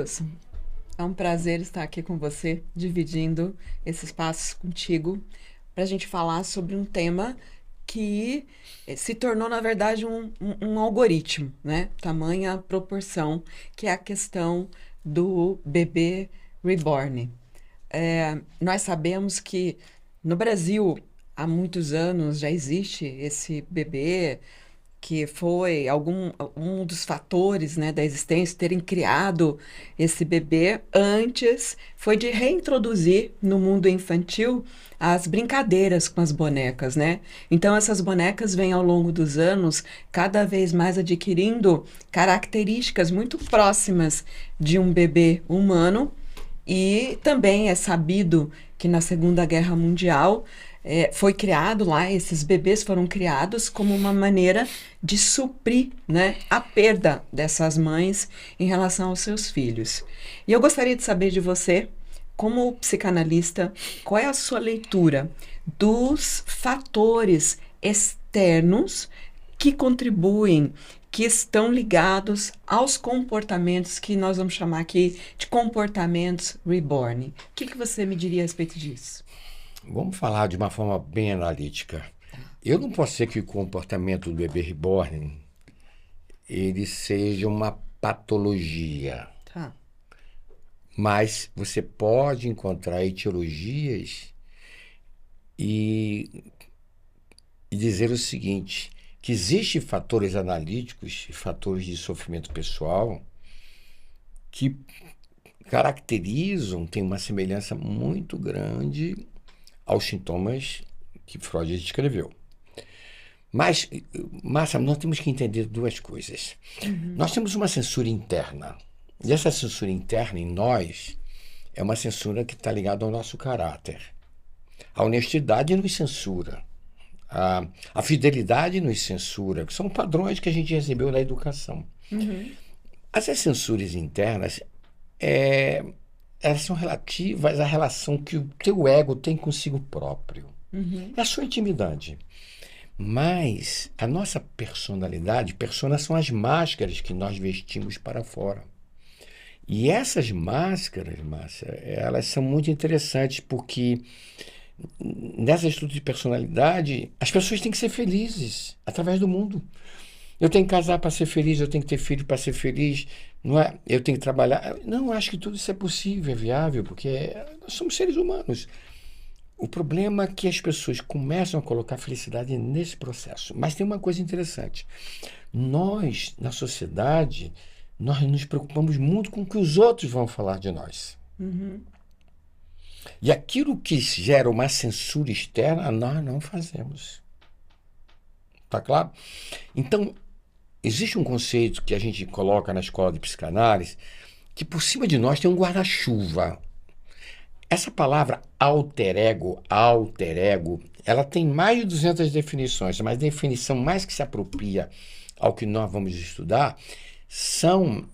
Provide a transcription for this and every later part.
Matheus, é um prazer estar aqui com você, dividindo esse espaço contigo, para a gente falar sobre um tema que se tornou, na verdade, um algoritmo, né? Tamanha proporção, que é a questão do bebê reborn. Nós sabemos que no Brasil, há muitos anos, já existe esse bebê que foi um dos fatores, né, da existência, terem criado esse bebê antes, foi de reintroduzir no mundo infantil as brincadeiras com as bonecas, né? Então essas bonecas vêm ao longo dos anos cada vez mais adquirindo características muito próximas de um bebê humano, e também é sabido que na Segunda Guerra Mundial foi criado lá, esses bebês foram criados como uma maneira de suprir, né, a perda dessas mães em relação aos seus filhos. E eu gostaria de saber de você, como psicanalista, qual é a sua leitura dos fatores externos que contribuem, que estão ligados aos comportamentos que nós vamos chamar aqui de comportamentos reborn. O que você me diria a respeito disso? Vamos falar de uma forma bem analítica. Eu não posso dizer que o comportamento do bebê reborn ele seja uma patologia, Tá. mas você pode encontrar etiologias e, e dizer o seguinte, que existem fatores analíticos e fatores de sofrimento pessoal que caracterizam, têm uma semelhança muito grande aos sintomas que Freud descreveu. Mas, Márcia, nós temos que entender duas coisas. Nós temos uma censura interna. E essa censura interna em nós é uma censura que está ligada ao nosso caráter. A honestidade nos censura. A fidelidade nos censura, que são padrões que a gente recebeu na educação. Essas censuras internas, elas são relativas à relação que o teu ego tem consigo próprio. É a sua intimidade. Mas a nossa personalidade, personas são as máscaras que nós vestimos para fora. E essas máscaras, Márcia, elas são muito interessantes porque nessa estrutura de personalidade, as pessoas têm que ser felizes através do mundo. Eu tenho que casar para ser feliz, eu tenho que ter filho para ser feliz, não é? Eu tenho que trabalhar. Não, acho que tudo isso é possível, é viável, porque nós somos seres humanos. O problema é que as pessoas começam a colocar felicidade nesse processo. Mas tem uma coisa interessante. Nós, na sociedade, nós nos preocupamos muito com o que os outros vão falar de nós. E aquilo que gera uma censura externa, nós não fazemos. Tá claro? Então, existe um conceito que a gente coloca na escola de psicanálise, que por cima de nós tem um guarda-chuva. Essa palavra alter ego, ela tem mais de 200 definições, mas a definição mais que se apropria ao que nós vamos estudar são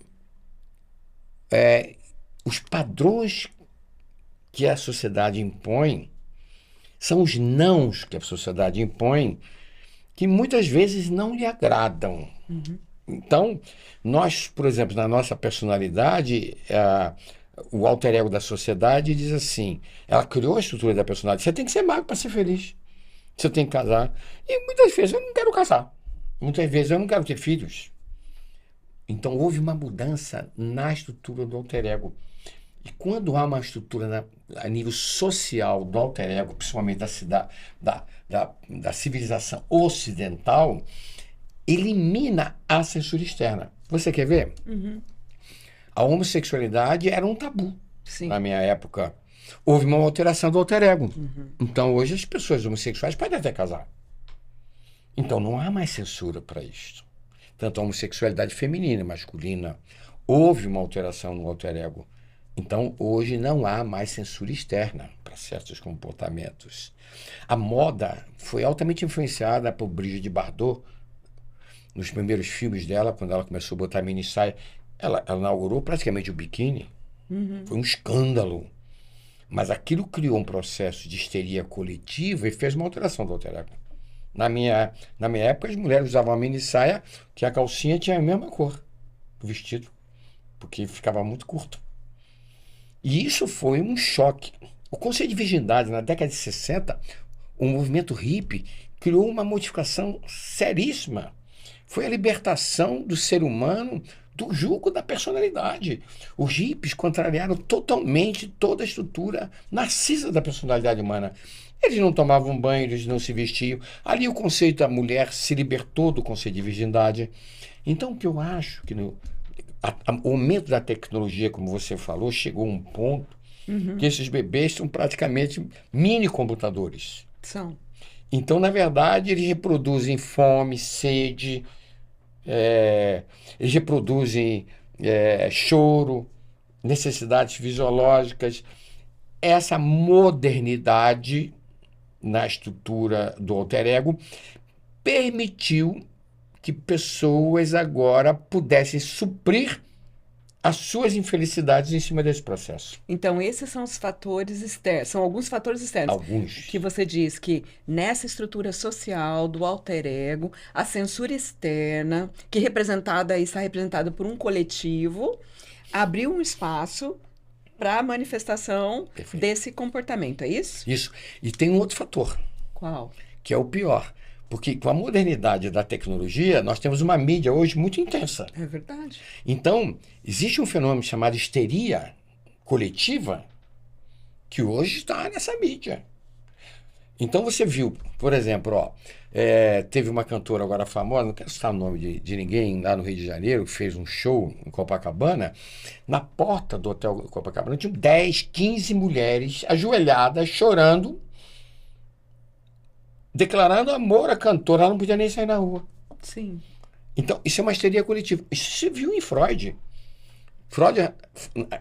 os padrões que a sociedade impõe, são os nãos que a sociedade impõe, que muitas vezes não lhe agradam. Então, nós, por exemplo, na nossa personalidade, o alter ego da sociedade diz assim, ela criou a estrutura da personalidade, você tem que ser magro para ser feliz, você tem que casar. E muitas vezes eu não quero casar, muitas vezes eu não quero ter filhos. Então houve uma mudança na estrutura do alter ego. E quando há uma estrutura a nível social do alter ego, principalmente da civilização ocidental, elimina a censura externa. Você quer ver? A homossexualidade era um tabu. Sim. Na minha época. Houve uma alteração do alter ego. Então hoje as pessoas homossexuais podem até casar. Então não há mais censura para isto. Tanto a homossexualidade feminina e masculina. Houve uma alteração no alter ego. Então, hoje não há mais censura externa para certos comportamentos. A moda foi altamente influenciada por Brigitte Bardot. Nos primeiros filmes dela, quando ela começou a botar mini saia, ela inaugurou praticamente o biquíni. Foi um escândalo. Mas aquilo criou um processo de histeria coletiva e fez uma alteração do alter ego. Na minha época, as mulheres usavam a mini saia, que a calcinha tinha a mesma cor do vestido, porque ficava muito curto. E isso foi um choque. O conceito de virgindade, na década de 60, o movimento hippie criou uma modificação seríssima. Foi a libertação do ser humano do jugo da personalidade. Os hippies contrariaram totalmente toda a estrutura narcisa da personalidade humana. Eles não tomavam banho, eles não se vestiam. Ali o conceito da mulher se libertou do conceito de virgindade. Então, o que eu acho que o aumento da tecnologia, como você falou, chegou a um ponto que esses bebês são praticamente mini computadores. São. Então, na verdade, eles reproduzem fome, sede, eles reproduzem choro, necessidades fisiológicas. Essa modernidade na estrutura do alter ego permitiu que pessoas agora pudessem suprir as suas infelicidades em cima desse processo. Então, esses são os fatores externos, são alguns fatores externos. Alguns. Que você diz que nessa estrutura social do alter ego, a censura externa, que está representada por um coletivo, abriu um espaço para a manifestação desse comportamento, é isso? Isso. E tem um outro fator, Qual? que é o pior. Porque com a modernidade da tecnologia, nós temos uma mídia hoje muito intensa. É verdade. Então, existe um fenômeno chamado histeria coletiva que hoje está nessa mídia. Então você viu, por exemplo, teve uma cantora agora famosa, não quero citar o nome de ninguém, lá no Rio de Janeiro, que fez um show em Copacabana. Na porta do hotel Copacabana tinham 10, 15 mulheres ajoelhadas, chorando, declarando amor à cantora. Ela não podia nem sair na rua. Sim. Então, isso é uma histeria coletiva. Isso se viu em Freud. Freud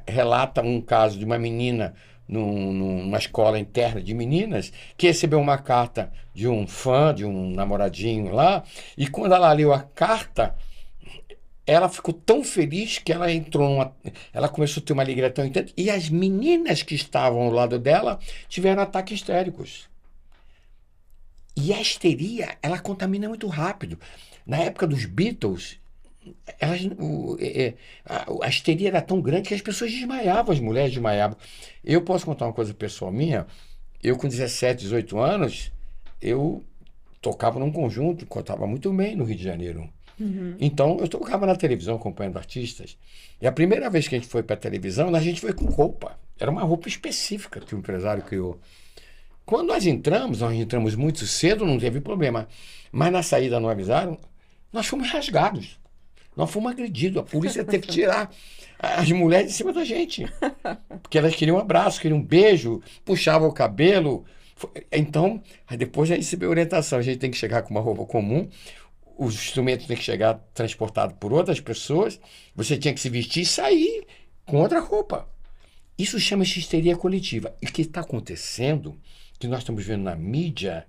relata um caso de uma menina numa escola interna de meninas que recebeu uma carta de um fã, de um namoradinho lá, e quando ela leu a carta, ela ficou tão feliz que ela ela começou a ter uma alegria tão intensa, e as meninas que estavam ao lado dela tiveram ataques histéricos. E a histeria, ela contamina muito rápido. Na época dos Beatles, a histeria era tão grande que as pessoas desmaiavam, as mulheres desmaiavam. Eu posso contar uma coisa pessoal minha. Eu, com 17, 18 anos, eu tocava num conjunto, cantava muito bem no Rio de Janeiro. Então, eu tocava na televisão acompanhando artistas. E a primeira vez que a gente foi para a televisão, a gente foi com roupa. Era uma roupa específica que o empresário criou. Quando nós entramos muito cedo, não teve problema. Mas na saída não avisaram, nós fomos rasgados. Nós fomos agredidos. A polícia teve que tirar as mulheres de cima da gente. Porque elas queriam um abraço, queriam um beijo, puxavam o cabelo. Então, depois já recebeu orientação. A gente tem que chegar com uma roupa comum. Os instrumentos têm que chegar transportados por outras pessoas. Você tinha que se vestir e sair com outra roupa. Isso chama-se histeria coletiva. E o que está acontecendo, que nós estamos vendo na mídia,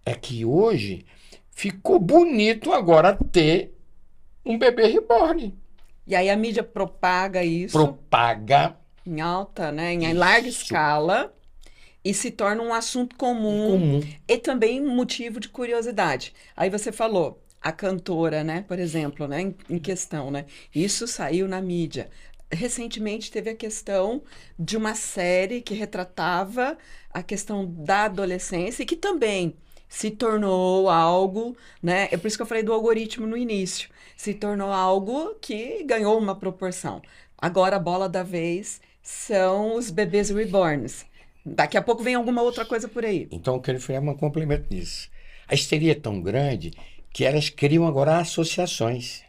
é que hoje ficou bonito agora ter um bebê reborn. E aí a mídia propaga isso. Propaga. Em alta, né? Em larga escala. E se torna um assunto comum. E também motivo de curiosidade. Aí você falou, a cantora, né? Por exemplo, né? Em questão, né? Isso saiu na mídia. Recentemente teve a questão de uma série que retratava a questão da adolescência e que também se tornou algo, né? É por isso que eu falei do algoritmo no início. Se tornou algo que ganhou uma proporção. Agora a bola da vez são os bebês reborns. Daqui a pouco vem alguma outra coisa por aí. Então eu quero fazer um complemento nisso. A histeria é tão grande que elas criam agora associações.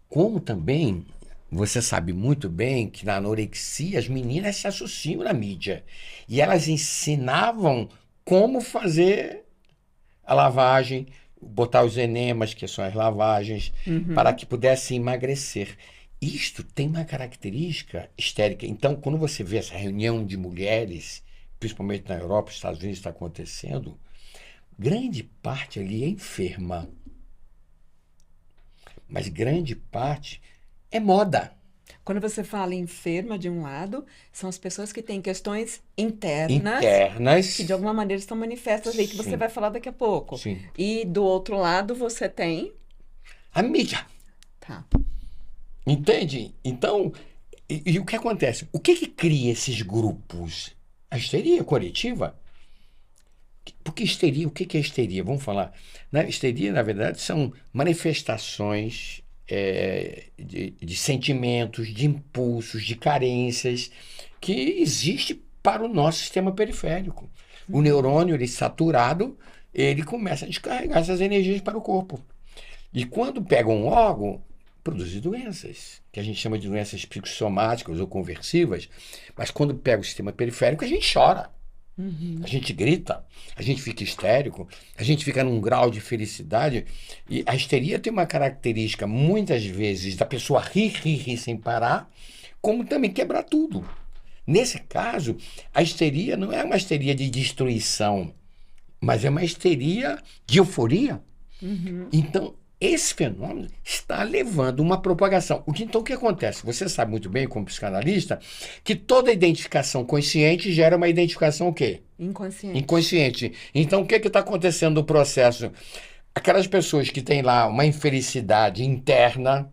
Como também você sabe muito bem que na anorexia as meninas se associam na mídia. E elas ensinavam como fazer a lavagem, botar os enemas, que são as lavagens, para que pudessem emagrecer. Isto tem uma característica histérica. Então, quando você vê essa reunião de mulheres, principalmente na Europa, nos Estados Unidos está acontecendo, grande parte ali é enferma. Mas grande parte é moda. Quando você fala enferma de um lado, são as pessoas que têm questões internas que de alguma maneira estão manifestas aí, que você vai falar daqui a pouco. Sim. E do outro lado você tem... a mídia. Tá. Entende? Então, E o que acontece? O que cria esses grupos? A histeria coletiva? Porque histeria, o que é histeria? Vamos falar. Histeria, na verdade, são manifestações de sentimentos, de impulsos, de carências que existe para o nosso sistema periférico. O neurônio, ele saturado, ele começa a descarregar essas energias para o corpo. E quando pega um órgão, produz doenças, que a gente chama de doenças psicossomáticas ou conversivas, mas quando pega o sistema periférico, a gente chora. A gente grita, a gente fica histérico, a gente fica num grau de felicidade. E a histeria tem uma característica, muitas vezes, da pessoa rir sem parar, como também quebrar tudo. Nesse caso, a histeria não é uma histeria de destruição, mas é uma histeria de euforia. Então, esse fenômeno está levando uma propagação. Então, o que acontece? Você sabe muito bem, como psicanalista, que toda identificação consciente gera uma identificação o quê? Inconsciente. Então, o que está acontecendo no processo? Aquelas pessoas que têm lá uma infelicidade interna,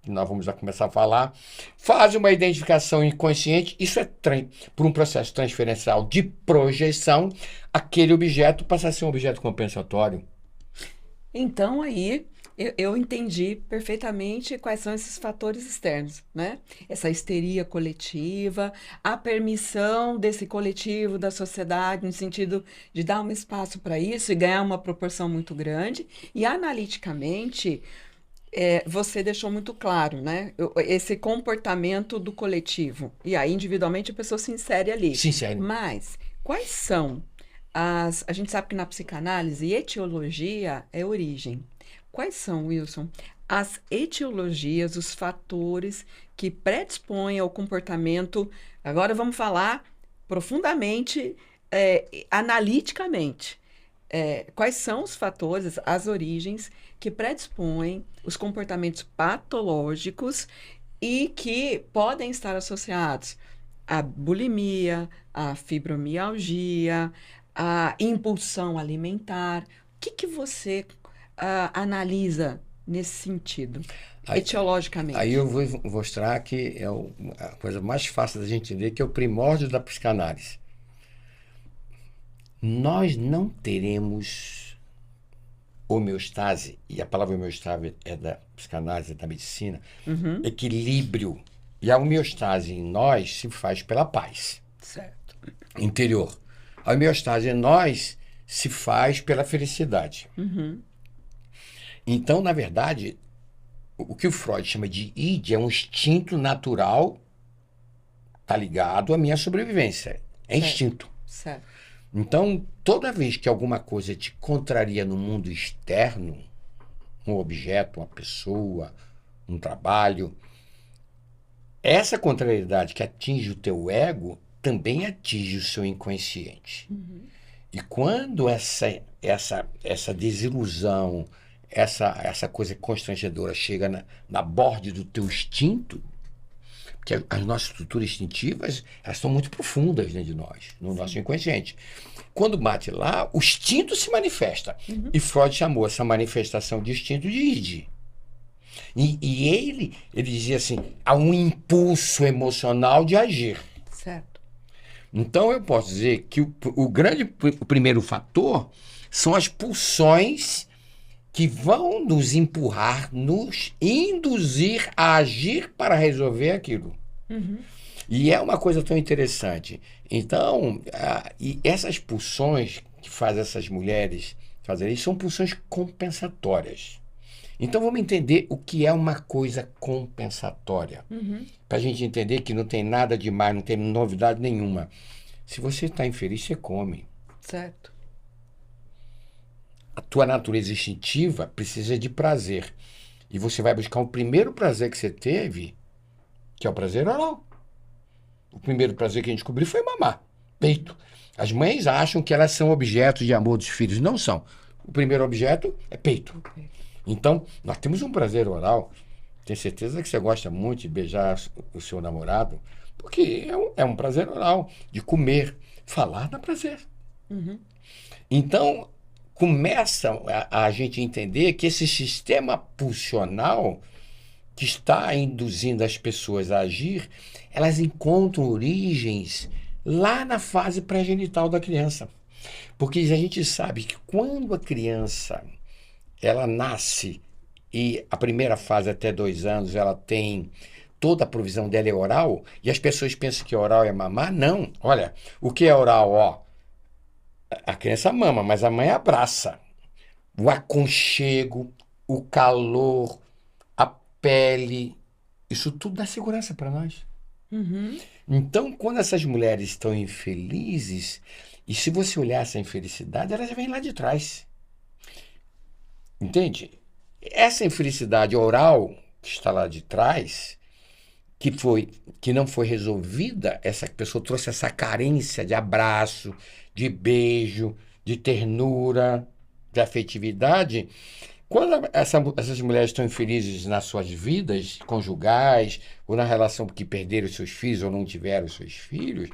que nós vamos já começar a falar, fazem uma identificação inconsciente, isso é por um processo transferencial de projeção, aquele objeto passa a ser um objeto compensatório. Então, aí, eu entendi perfeitamente quais são esses fatores externos, né? Essa histeria coletiva, a permissão desse coletivo, da sociedade, no sentido de dar um espaço para isso e ganhar uma proporção muito grande. E, analiticamente, você deixou muito claro, né? Esse comportamento do coletivo. E aí, individualmente, a pessoa se insere ali. Se insere. Mas, quais são a gente sabe que na psicanálise, etiologia é origem. Quais são, Wilson, as etiologias, os fatores que predispõem ao comportamento? Agora vamos falar profundamente, analiticamente. Quais são os fatores, as origens que predispõem os comportamentos patológicos e que podem estar associados à bulimia, à fibromialgia, a impulsão alimentar. O que você analisa nesse sentido, etiologicamente? Aí eu vou mostrar que é a coisa mais fácil da gente entender, que é o primórdio da psicanálise. Nós não teremos homeostase, e a palavra homeostase é da psicanálise, da medicina, equilíbrio. E a homeostase em nós se faz pela paz. Certo. Interior. A homeostase em nós se faz pela felicidade. Então, na verdade, o que o Freud chama de id é um instinto natural, está ligado à minha sobrevivência. É instinto. Certo. Então, toda vez que alguma coisa te contraria no mundo externo, um objeto, uma pessoa, um trabalho, essa contrariedade que atinge o teu ego também atinge o seu inconsciente. E quando essa desilusão, essa coisa constrangedora chega na borda do teu instinto, porque as nossas estruturas instintivas, elas estão muito profundas dentro de nós, no nosso inconsciente. Quando bate lá, o instinto se manifesta. E Freud chamou essa manifestação de instinto de id. E ele dizia assim, há um impulso emocional de agir. Certo. Então, eu posso dizer que o primeiro fator são as pulsões que vão nos empurrar, nos induzir a agir para resolver aquilo. E é uma coisa tão interessante. Então, e essas pulsões que fazem essas mulheres fazerem isso são pulsões compensatórias. Então, vamos entender o que é uma coisa compensatória. Para a gente entender que não tem nada demais, não tem novidade nenhuma. Se você está infeliz, você come. Certo. A tua natureza instintiva precisa de prazer. E você vai buscar o primeiro prazer que você teve, que é o prazer oral. O primeiro prazer que a gente descobriu foi mamar, peito. As mães acham que elas são objetos de amor dos filhos. Não são. O primeiro objeto é peito. Então, nós temos um prazer oral. Tenho certeza que você gosta muito de beijar o seu namorado, porque é um prazer oral, de comer. Falar dá prazer. Então, começa a gente entender que esse sistema pulsional que está induzindo as pessoas a agir, elas encontram origens lá na fase pré-genital da criança. Porque a gente sabe que quando a criança ela nasce e a primeira fase até 2 anos ela tem toda a provisão dela é oral, e as pessoas pensam que oral é mamar, não. Olha, o que é oral? Ó, a criança mama, mas a mãe abraça. O aconchego, o calor, a pele, isso tudo dá segurança para nós. Uhum. Então, quando essas mulheres estão infelizes, e se você olhar essa infelicidade, elas vêm lá de trás. Entende? Essa infelicidade oral que está lá de trás, que não foi resolvida, essa pessoa trouxe essa carência de abraço, de beijo, de ternura, de afetividade. Quando essas mulheres estão infelizes nas suas vidas conjugais, ou na relação porque perderam seus filhos ou não tiveram seus filhos,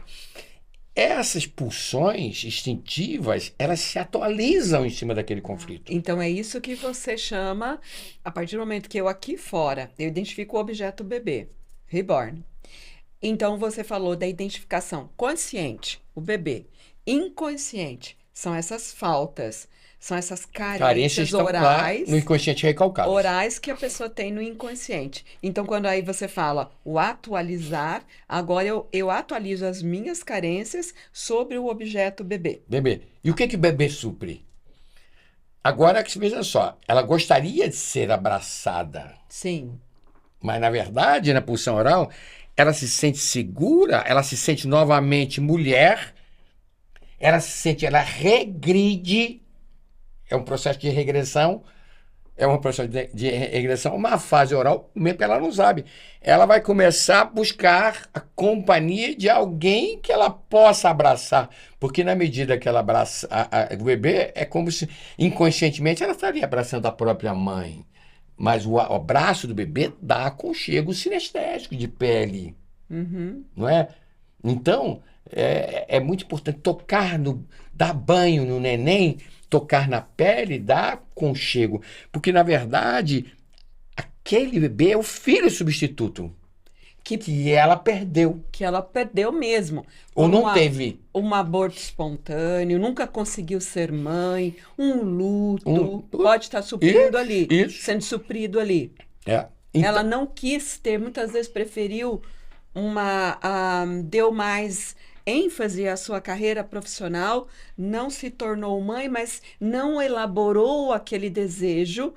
essas pulsões instintivas, elas se atualizam em cima daquele conflito. Então é isso que você chama, a partir do momento que eu aqui fora, eu identifico o objeto bebê, reborn. Então você falou da identificação consciente, o bebê. Inconsciente, são essas faltas, são essas Carências carências estão lá no inconsciente recalcado. orais que a pessoa tem no inconsciente. Então, quando aí você fala o atualizar, agora eu atualizo as minhas carências sobre o objeto bebê. Bebê. E o que o bebê supre? Agora que veja só, ela gostaria de ser abraçada, Sim. mas na verdade, na pulsão oral, ela se sente segura, ela se sente novamente mulher, ela regride, é um processo de regressão, uma fase oral, mesmo que ela não sabe. Ela vai começar a buscar a companhia de alguém que ela possa abraçar, porque na medida que ela abraça o bebê, é como se inconscientemente ela estaria abraçando a própria mãe. Mas o abraço do bebê dá aconchego sinestésico de pele, Uhum. não é? Então, é muito importante dar banho no neném, tocar na pele, dar aconchego. Porque, na verdade, aquele bebê é o filho substituto que ela perdeu. Que ela perdeu mesmo. Ou Por não teve. Um aborto espontâneo, nunca conseguiu ser mãe, um luto, pode estar suprindo ali, sendo suprido ali. Então, ela não quis ter, muitas vezes preferiu deu mais ênfase à sua carreira profissional, não se tornou mãe, mas não elaborou aquele desejo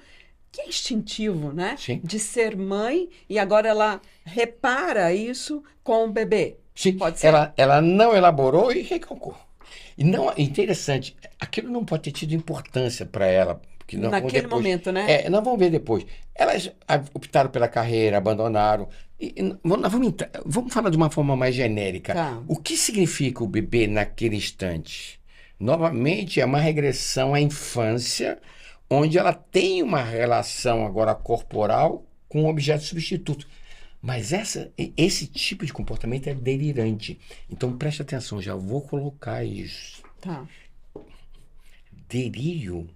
que é instintivo, né? Sim. De ser mãe, e agora ela repara isso com o bebê. Sim, pode ser? Ela não elaborou e recalcou. E não, interessante, aquilo não pode ter tido importância para ela. Porque naquele momento, né? Nós vamos ver depois. Elas optaram pela carreira, abandonaram. Vamos falar de uma forma mais genérica. Tá. O que significa o bebê naquele instante? Novamente, é uma regressão à infância, onde ela tem uma relação agora corporal com um objeto substituto. Mas esse tipo de comportamento é delirante. Então preste atenção, já vou colocar isso. Tá. Delírio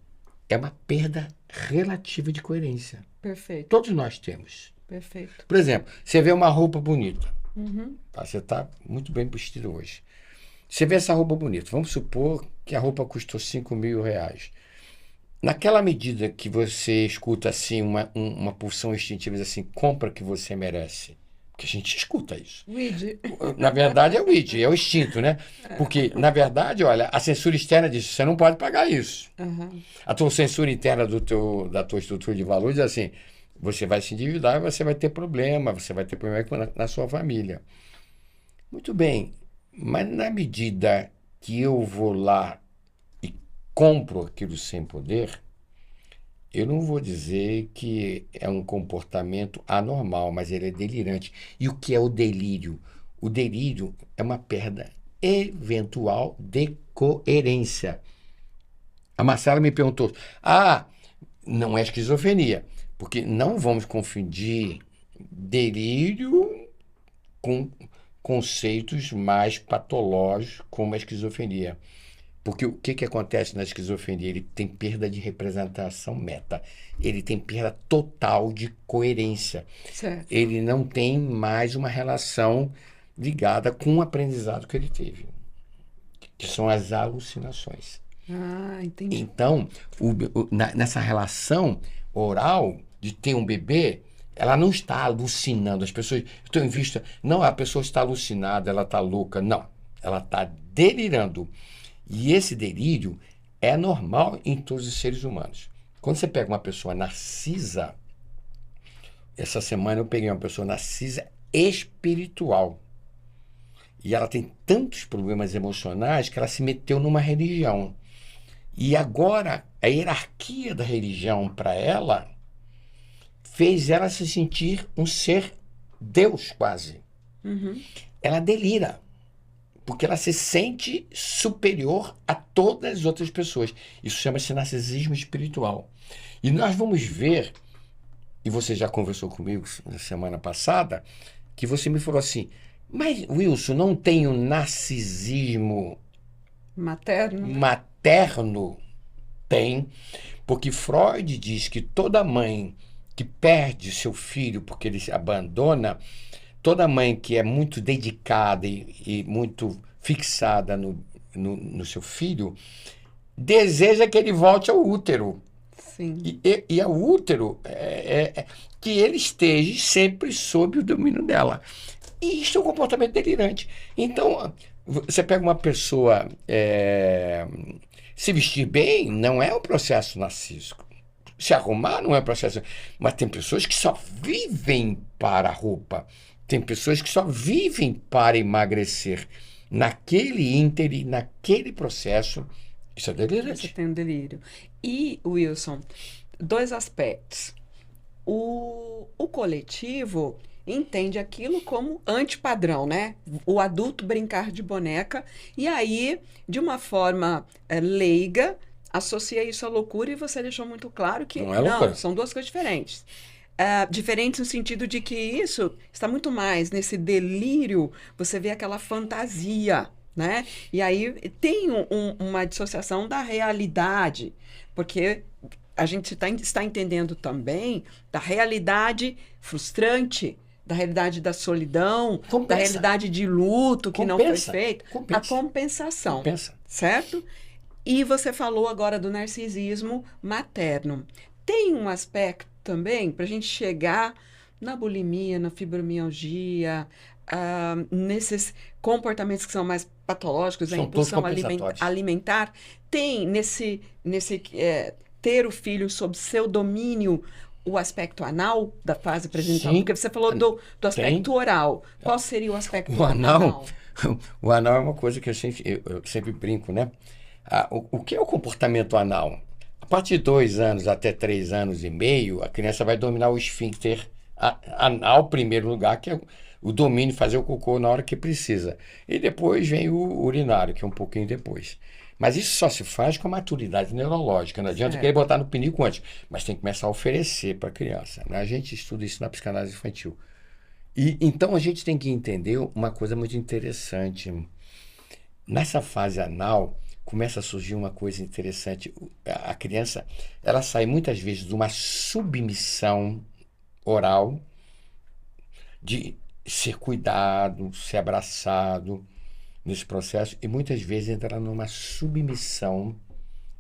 é uma perda relativa de coerência. Perfeito. Todos nós temos. Perfeito. Por exemplo, você vê uma roupa bonita. Uhum. Tá? Você está muito bem vestido hoje. Você vê essa roupa bonita. Vamos supor que a roupa custou R$5.000. Naquela medida que você escuta assim uma pulsão instintiva, diz assim, compra que você merece. Porque a gente escuta isso. Weed. Na verdade é o id, é o instinto, né? Porque, na verdade, olha, a censura externa diz, você não pode pagar isso. Uhum. A tua censura interna da tua estrutura de valores diz assim, você vai se endividar e você vai ter problema na sua família. Muito bem, mas na medida que eu vou lá e compro aquilo sem poder, eu não vou dizer que é um comportamento anormal, mas ele é delirante. E o que é o delírio? O delírio é uma perda eventual de coerência. A Marcela me perguntou, não é esquizofrenia, porque não vamos confundir delírio com conceitos mais patológicos como a esquizofrenia. Porque o que acontece na esquizofrenia? Ele tem perda de representação meta. Ele tem perda total de coerência. Certo. Ele não tem mais uma relação ligada com o aprendizado que ele teve, que são as alucinações. Ah, entendi. Então, nessa relação oral de ter um bebê, ela não está alucinando. As pessoas estão em vista, não, a pessoa está alucinada, ela está louca. Não, ela está delirando. E esse delírio é normal em todos os seres humanos. Quando você pega uma pessoa narcisa, essa semana eu peguei uma pessoa narcisa espiritual. E ela tem tantos problemas emocionais que ela se meteu numa religião. E agora, a hierarquia da religião para ela fez ela se sentir um ser Deus, quase. Uhum. Ela delira, porque ela se sente superior a todas as outras pessoas. Isso chama-se narcisismo espiritual. E nós vamos ver, e você já conversou comigo na semana passada, que você me falou assim, mas Wilson, não tem um narcisismo Materno? materno? Tem, porque Freud diz que toda mãe que perde seu filho porque ele se abandona, toda mãe que é muito dedicada e muito fixada no seu filho, deseja que ele volte ao útero. Sim. E ao útero que ele esteja sempre sob o domínio dela. E isso é um comportamento delirante. Então, você pega uma pessoa... se vestir bem não é um processo narcísico. Se arrumar não é um processo... Mas tem pessoas que só vivem para a roupa. Tem pessoas que só vivem para emagrecer. Naquele ínterim, naquele processo, isso é Você delirante. tem um delírio. E, Wilson, dois aspectos. O coletivo entende aquilo como antipadrão, né? O adulto brincar de boneca. E aí, de uma forma leiga, associa isso à loucura e você deixou muito claro que Não é loucura. são duas coisas diferentes. Diferentes no sentido de que isso está muito mais nesse delírio, você vê aquela fantasia, né? E aí tem uma dissociação da realidade, porque a gente está entendendo também da realidade frustrante, da realidade da solidão, Compensa. da realidade de luto que não foi Compensa. feito, Compensa. a compensação, Compensa. certo? E você falou agora do narcisismo materno. Tem um aspecto também para a gente chegar na bulimia, na fibromialgia, nesses comportamentos que são mais patológicos, a São todos impulsão compensatórios. alimentar, tem nesse ter o filho sob seu domínio o aspecto anal da fase presencial? Sim. Porque você falou do aspecto Tem. oral. Qual seria o aspecto O anal, o anal é uma coisa que eu sempre brinco, né? O que é o comportamento anal? A partir de 2 anos até 3 anos e meio, a criança vai dominar o esfíncter anal, em primeiro lugar, que é o domínio, fazer o cocô na hora que precisa. E depois vem o urinário, que é um pouquinho depois. Mas isso só se faz com a maturidade neurológica. Não adianta Certo. querer botar no pinico antes. Mas tem que começar a oferecer para a criança, né? A gente estuda isso na psicanálise infantil. E então a gente tem que entender uma coisa muito interessante. Nessa fase anal, começa a surgir uma coisa interessante. A criança, ela sai muitas vezes de uma submissão oral, de ser cuidado, ser abraçado nesse processo, e muitas vezes entra numa submissão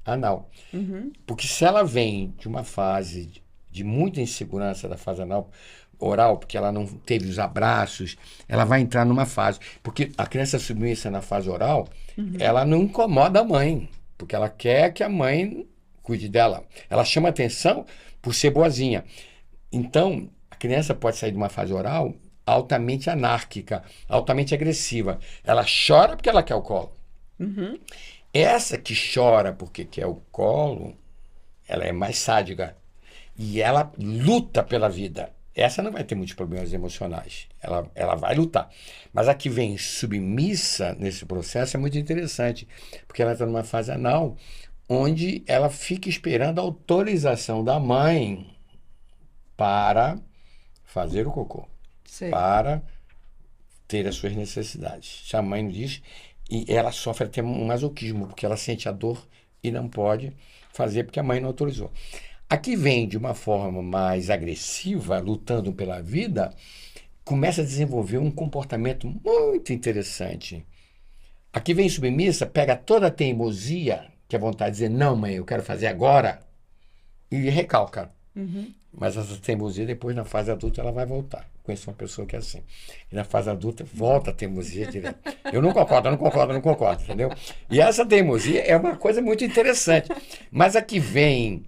anal. Uhum. Porque se ela vem de uma fase de muita insegurança da fase anal, oral, porque ela não teve os abraços, ela vai entrar numa fase. Porque a criança submissa na fase oral, ela não incomoda a mãe, porque ela quer que a mãe cuide dela. Ela chama atenção por ser boazinha. Então, a criança pode sair de uma fase oral altamente anárquica, altamente agressiva. Ela chora porque ela quer o colo. Uhum. Essa que chora porque quer o colo, ela é mais sádica. E ela luta pela vida. Essa não vai ter muitos problemas emocionais. Ela vai lutar. Mas a que vem submissa nesse processo é muito interessante, porque ela está numa fase anal, onde ela fica esperando a autorização da mãe para fazer o cocô, Sei. para ter as suas necessidades. Se a mãe não diz, E ela sofre até um masoquismo, porque ela sente a dor e não pode fazer porque a mãe não autorizou. Aqui vem de uma forma mais agressiva, lutando pela vida, começa a desenvolver um comportamento muito interessante. Aqui vem submissa, pega toda a teimosia, que é vontade de dizer, não, mãe, eu quero fazer agora, e recalca. Mas essa teimosia, depois, na fase adulta, ela vai voltar. Conheço uma pessoa que é assim. E na fase adulta, volta a teimosia direto. Eu não concordo, eu não concordo, eu não concordo, entendeu? E essa teimosia é uma coisa muito interessante. Mas a que vem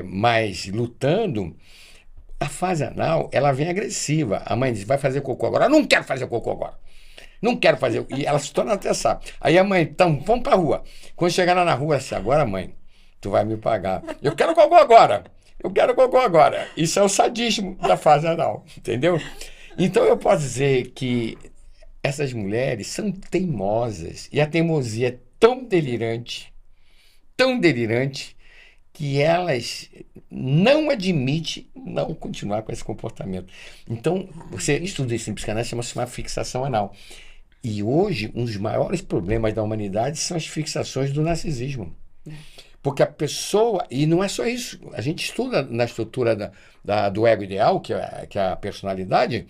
mais lutando, a fase anal, ela vem agressiva. A mãe diz, vai fazer cocô agora. Eu não quero fazer cocô agora. Não quero fazer. E ela se torna até sábio. Aí a mãe, então, vamos pra rua. Quando chegar lá na rua, assim, agora, mãe, tu vai me pagar. Eu quero cocô agora. Eu quero cocô agora. Isso é o sadismo da fase anal, entendeu? Então eu posso dizer que essas mulheres são teimosas. E a teimosia é tão delirante, que elas não admitem não continuar com esse comportamento. Então, você estuda isso em psicanálise, chama-se uma fixação anal. E hoje, um dos maiores problemas da humanidade são as fixações do narcisismo. Porque a pessoa, e não é só isso, a gente estuda na estrutura do ego ideal, que é a personalidade,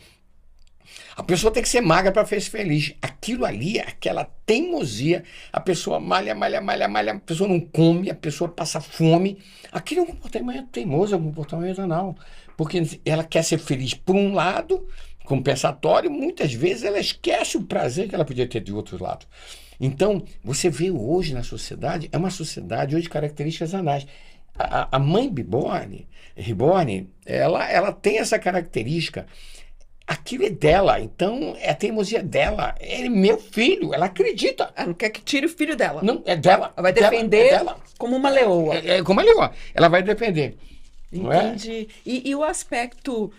a pessoa tem que ser magra para ser feliz. Aquilo ali, aquela teimosia, a pessoa malha, a pessoa não come, a pessoa passa fome. Aquilo é um comportamento teimoso, é um comportamento anal. Porque ela quer ser feliz por um lado, compensatório, muitas vezes ela esquece o prazer que ela podia ter de outro lado. Então, você vê hoje na sociedade, é uma sociedade hoje de características anais. A mãe reborn, ela tem essa característica. Aquilo é dela, então é a teimosia dela. É meu filho, ela acredita. Ela não quer que tire o filho dela. Não, é dela. Ela vai defender dela. como uma leoa. É como uma leoa. Ela vai defender. Não é? Entendi. E o aspecto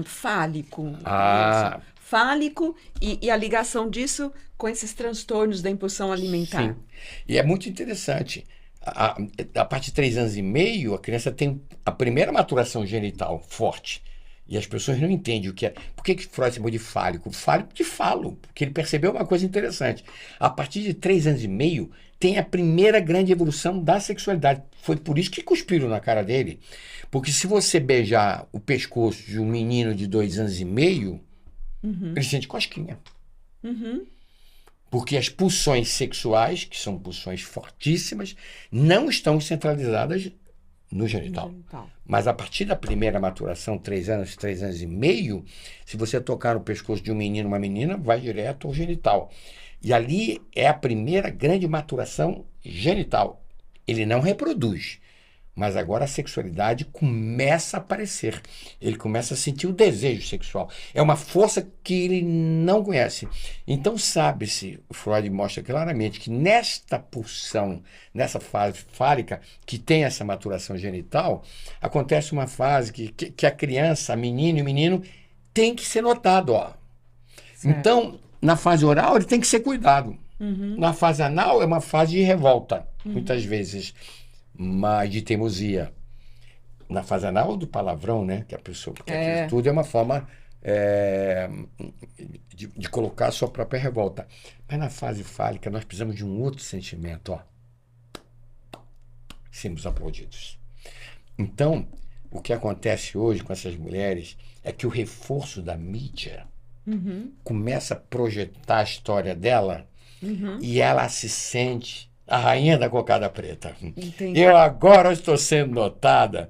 fálico? Ah. Fálico e a ligação disso com esses transtornos da impulsão alimentar. Sim. E é muito interessante. A partir de 3 anos e meio, a criança tem a primeira maturação genital forte. E as pessoas não entendem o que é. Por que Freud chamou de fálico? Fálico de falo, porque ele percebeu uma coisa interessante. A partir de 3 anos e meio, tem a primeira grande evolução da sexualidade. Foi por isso que cuspiram na cara dele. Porque se você beijar o pescoço de um menino de 2 anos e meio, ele sente cosquinha. Porque as pulsões sexuais, que são pulsões fortíssimas, não estão centralizadas no genital. Mas a partir da primeira maturação, 3 anos e meio, se você tocar no pescoço de um menino, uma menina, vai direto ao genital. E ali é a primeira grande maturação genital. Ele não reproduz, mas agora a sexualidade começa a aparecer. Ele começa a sentir o desejo sexual. É uma força que ele não conhece. Então sabe-se, o Freud mostra claramente que nesta pulsão, nessa fase fálica, que tem essa maturação genital, acontece uma fase que a criança, a menina e o menino, tem que ser notado. Ó. Então, na fase oral, ele tem que ser cuidado. Na fase anal, é uma fase de revolta, muitas vezes. Mas de teimosia. Na fase anal do palavrão, né? Que a pessoa, porque aquilo tudo é uma forma de colocar a sua própria revolta. Mas na fase fálica nós precisamos de um outro sentimento, ó. Sermos aplaudidos. Então, o que acontece hoje com essas mulheres é que o reforço da mídia começa a projetar a história dela e ela se sente a rainha da cocada preta. Entendi. Eu agora estou sendo notada.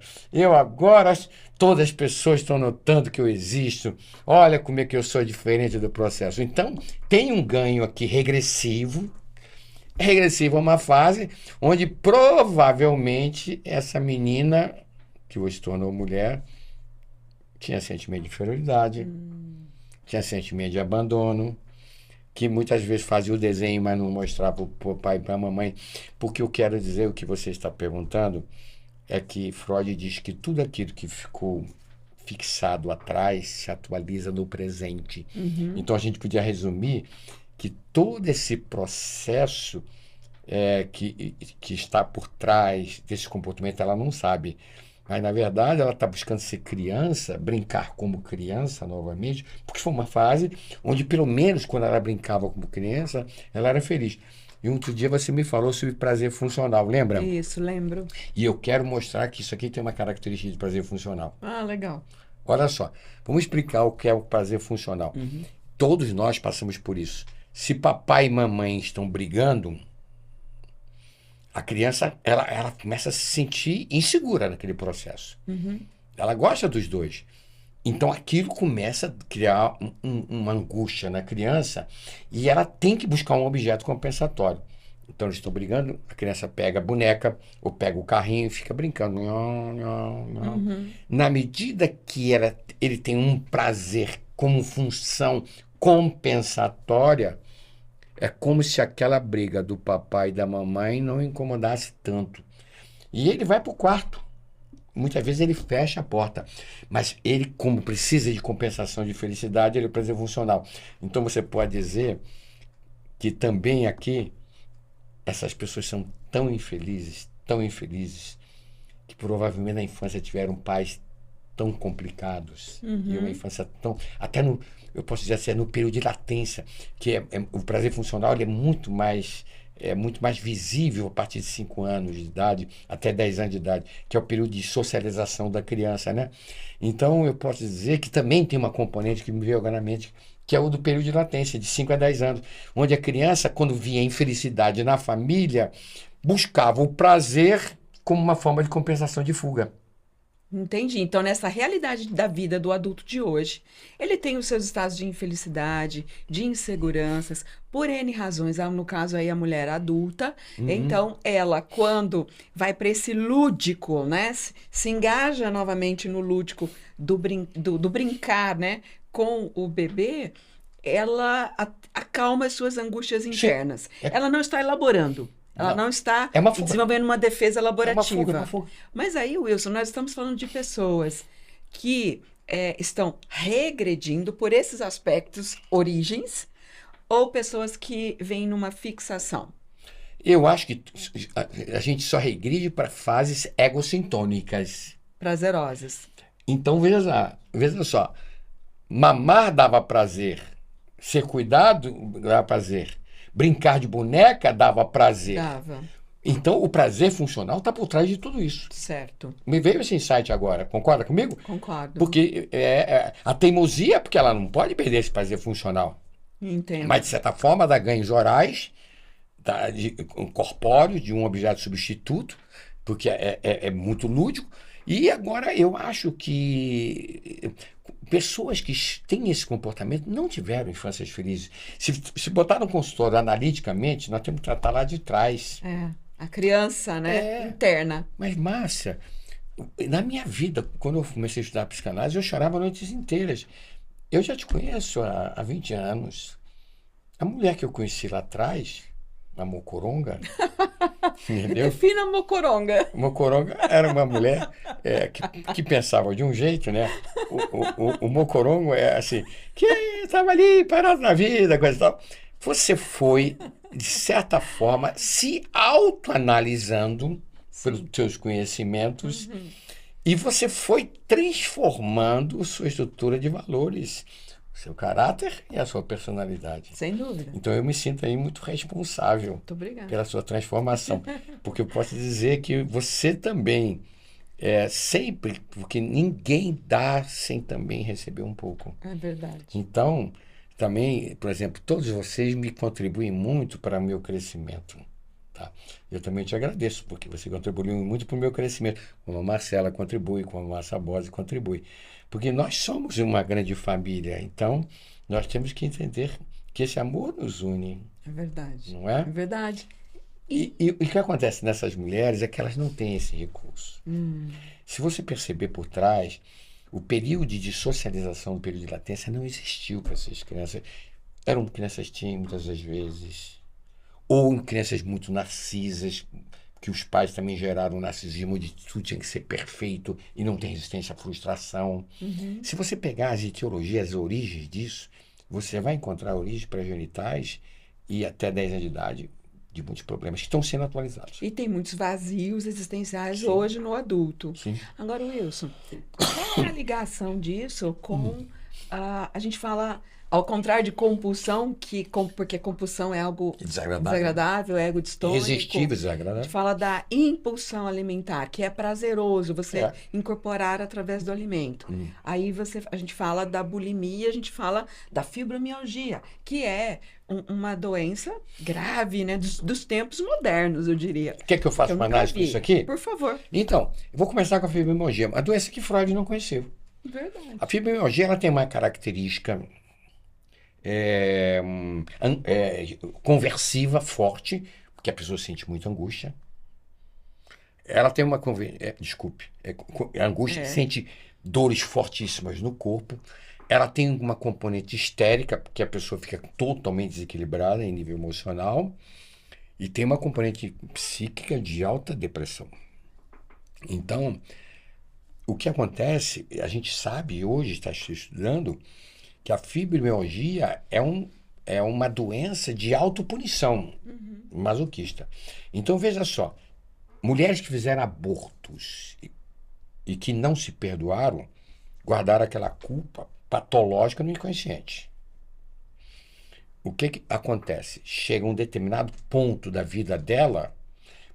Todas as pessoas estão notando que eu existo. Olha como é que eu sou diferente do processo. Então, tem um ganho aqui regressivo. Regressivo é uma fase onde provavelmente essa menina, que hoje se tornou mulher, tinha sentimento de inferioridade, tinha sentimento de abandono, que muitas vezes fazia o desenho, mas não mostrava para o pai e para a mamãe. Porque eu quero dizer, o que você está perguntando, é que Freud diz que tudo aquilo que ficou fixado atrás se atualiza no presente. Então a gente podia resumir que todo esse processo que está por trás desse comportamento, ela não sabe. Mas, na verdade, ela está buscando ser criança, brincar como criança novamente, porque foi uma fase onde, pelo menos, quando ela brincava como criança, ela era feliz. E um outro dia você me falou sobre prazer funcional, lembra? Isso, lembro. E eu quero mostrar que isso aqui tem uma característica de prazer funcional. Ah, legal. Olha só, vamos explicar o que é o prazer funcional. Uhum. Todos nós passamos por isso. Se papai e mamãe estão brigando, a criança ela começa a se sentir insegura naquele processo. Uhum. Ela gosta dos dois. Então aquilo começa a criar uma angústia na criança e ela tem que buscar um objeto compensatório. Então eles estão brigando, a criança pega a boneca ou pega o carrinho e fica brincando. Nhon, nhon, nhon. Uhum. Na medida que ele tem um prazer como função compensatória, é como se aquela briga do papai e da mamãe não incomodasse tanto. E ele vai para o quarto. Muitas vezes ele fecha a porta, mas ele, como precisa de compensação de felicidade, ele é prazer funcional. Então você pode dizer que também aqui essas pessoas são tão infelizes, que provavelmente na infância tiveram pais tão complicados e uma Uhum. infância tão até no eu posso dizer assim, no período de latência, que o prazer funcional ele é muito mais visível a partir de 5 anos de idade até 10 anos de idade, que é o período de socialização da criança, né? Então eu posso dizer que também tem uma componente que me veio agora na mente, que é o do período de latência, de 5 a 10 anos, onde a criança, quando via infelicidade na família, buscava o prazer como uma forma de compensação de fuga. Entendi. Então, nessa realidade da vida do adulto de hoje, ele tem os seus estados de infelicidade, de inseguranças, por N razões. Ah, no caso aí, a mulher adulta. Uhum. Então, ela, quando vai para esse lúdico, né? Se engaja novamente no lúdico do brincar, né? Com o bebê, ela acalma as suas angústias Sim, internas. é, Ela não está elaborando. Ela não, não está é uma fuga. desenvolvendo uma defesa É uma elaborativa. fuga. Mas aí, Wilson, nós estamos falando de pessoas que estão regredindo por esses aspectos, origens, ou pessoas que vêm numa fixação. Eu acho que a gente só regride para fases egocintônicas. Prazerosas. Então veja só, mamar dava prazer, ser cuidado dava prazer, brincar de boneca dava prazer. Dava. Então o prazer funcional está por trás de tudo isso. Certo. Me veio esse insight agora, concorda comigo? Concordo. Porque a teimosia, porque ela não pode perder esse prazer funcional. Mas, Entendo. de certa forma, dá ganhos orais, corpóreos, de um objeto substituto, porque é muito lúdico. E agora eu acho que pessoas que têm esse comportamento não tiveram infâncias felizes. Se botar no consultório analiticamente, nós temos que tratar lá de trás. É. A criança, né? É, Interna. mas, Márcia, na minha vida, quando eu comecei a estudar psicanálise, eu chorava noites inteiras. Eu já te conheço há 20 anos. A mulher que eu conheci lá atrás, a Mocoronga, entendeu? Defina a mocoronga. Mocoronga era uma mulher que pensava de um jeito, né? O Mocorongo é assim, que estava ali parado na vida, coisa e tal. Você foi, de certa forma, se autoanalisando pelos Sim. seus conhecimentos Uhum. e você foi transformando sua estrutura de valores, o seu caráter e a sua personalidade. Sem dúvida. Então eu me sinto aí muito responsável Muito obrigada. pela sua transformação, porque eu posso dizer que você também sempre, porque ninguém dá sem também receber um pouco. É verdade. Então, também, por exemplo, todos vocês me contribuem muito para o meu crescimento. Tá? Eu também te agradeço, porque você contribuiu muito para o meu crescimento, como a Marcela contribui, como a Márcia Bose contribui. Porque nós somos uma grande família, então nós temos que entender que esse amor nos une, É verdade. não É é? verdade. E o que acontece nessas mulheres é que elas não têm esse recurso. Hum. Se você perceber por trás, o período de socialização, o período de latência não existiu para essas crianças. Eram crianças tímidas às vezes, ou crianças muito narcisas, que os pais também geraram um narcisismo de tudo tinha que ser perfeito e não tem resistência à frustração. Uhum. Se você pegar as etiologias, as origens disso, você vai encontrar origens pré-genitais e até 10 anos de idade de muitos problemas que estão sendo atualizados. E tem muitos vazios existenciais Sim. hoje no adulto. Sim. Agora, Wilson, qual é a ligação disso com a gente fala, ao contrário de compulsão, porque compulsão é algo desagradável, é ego distônico. Irresistível, A desagradável. gente fala da impulsão alimentar, que é prazeroso você incorporar através do alimento. Aí a gente fala da bulimia, a gente fala da fibromialgia, que é uma doença grave, né, dos tempos modernos, eu diria. Quer que eu faça uma análise disso aqui? Por favor. Então, eu vou começar com a fibromialgia, uma doença que Freud não conheceu. Verdade. A fibromialgia ela tem uma característica conversiva forte, porque a pessoa sente muita angústia. Ela tem uma angústia, sente dores fortíssimas no corpo. Ela tem uma componente histérica, porque a pessoa fica totalmente desequilibrada em nível emocional. E tem uma componente psíquica de alta depressão. Então, o que acontece, a gente sabe hoje, está estudando, que a fibromialgia é uma doença de autopunição masoquista. Então, veja só, mulheres que fizeram abortos e que não se perdoaram, guardaram aquela culpa patológica no inconsciente. O que acontece? Chega um determinado ponto da vida dela,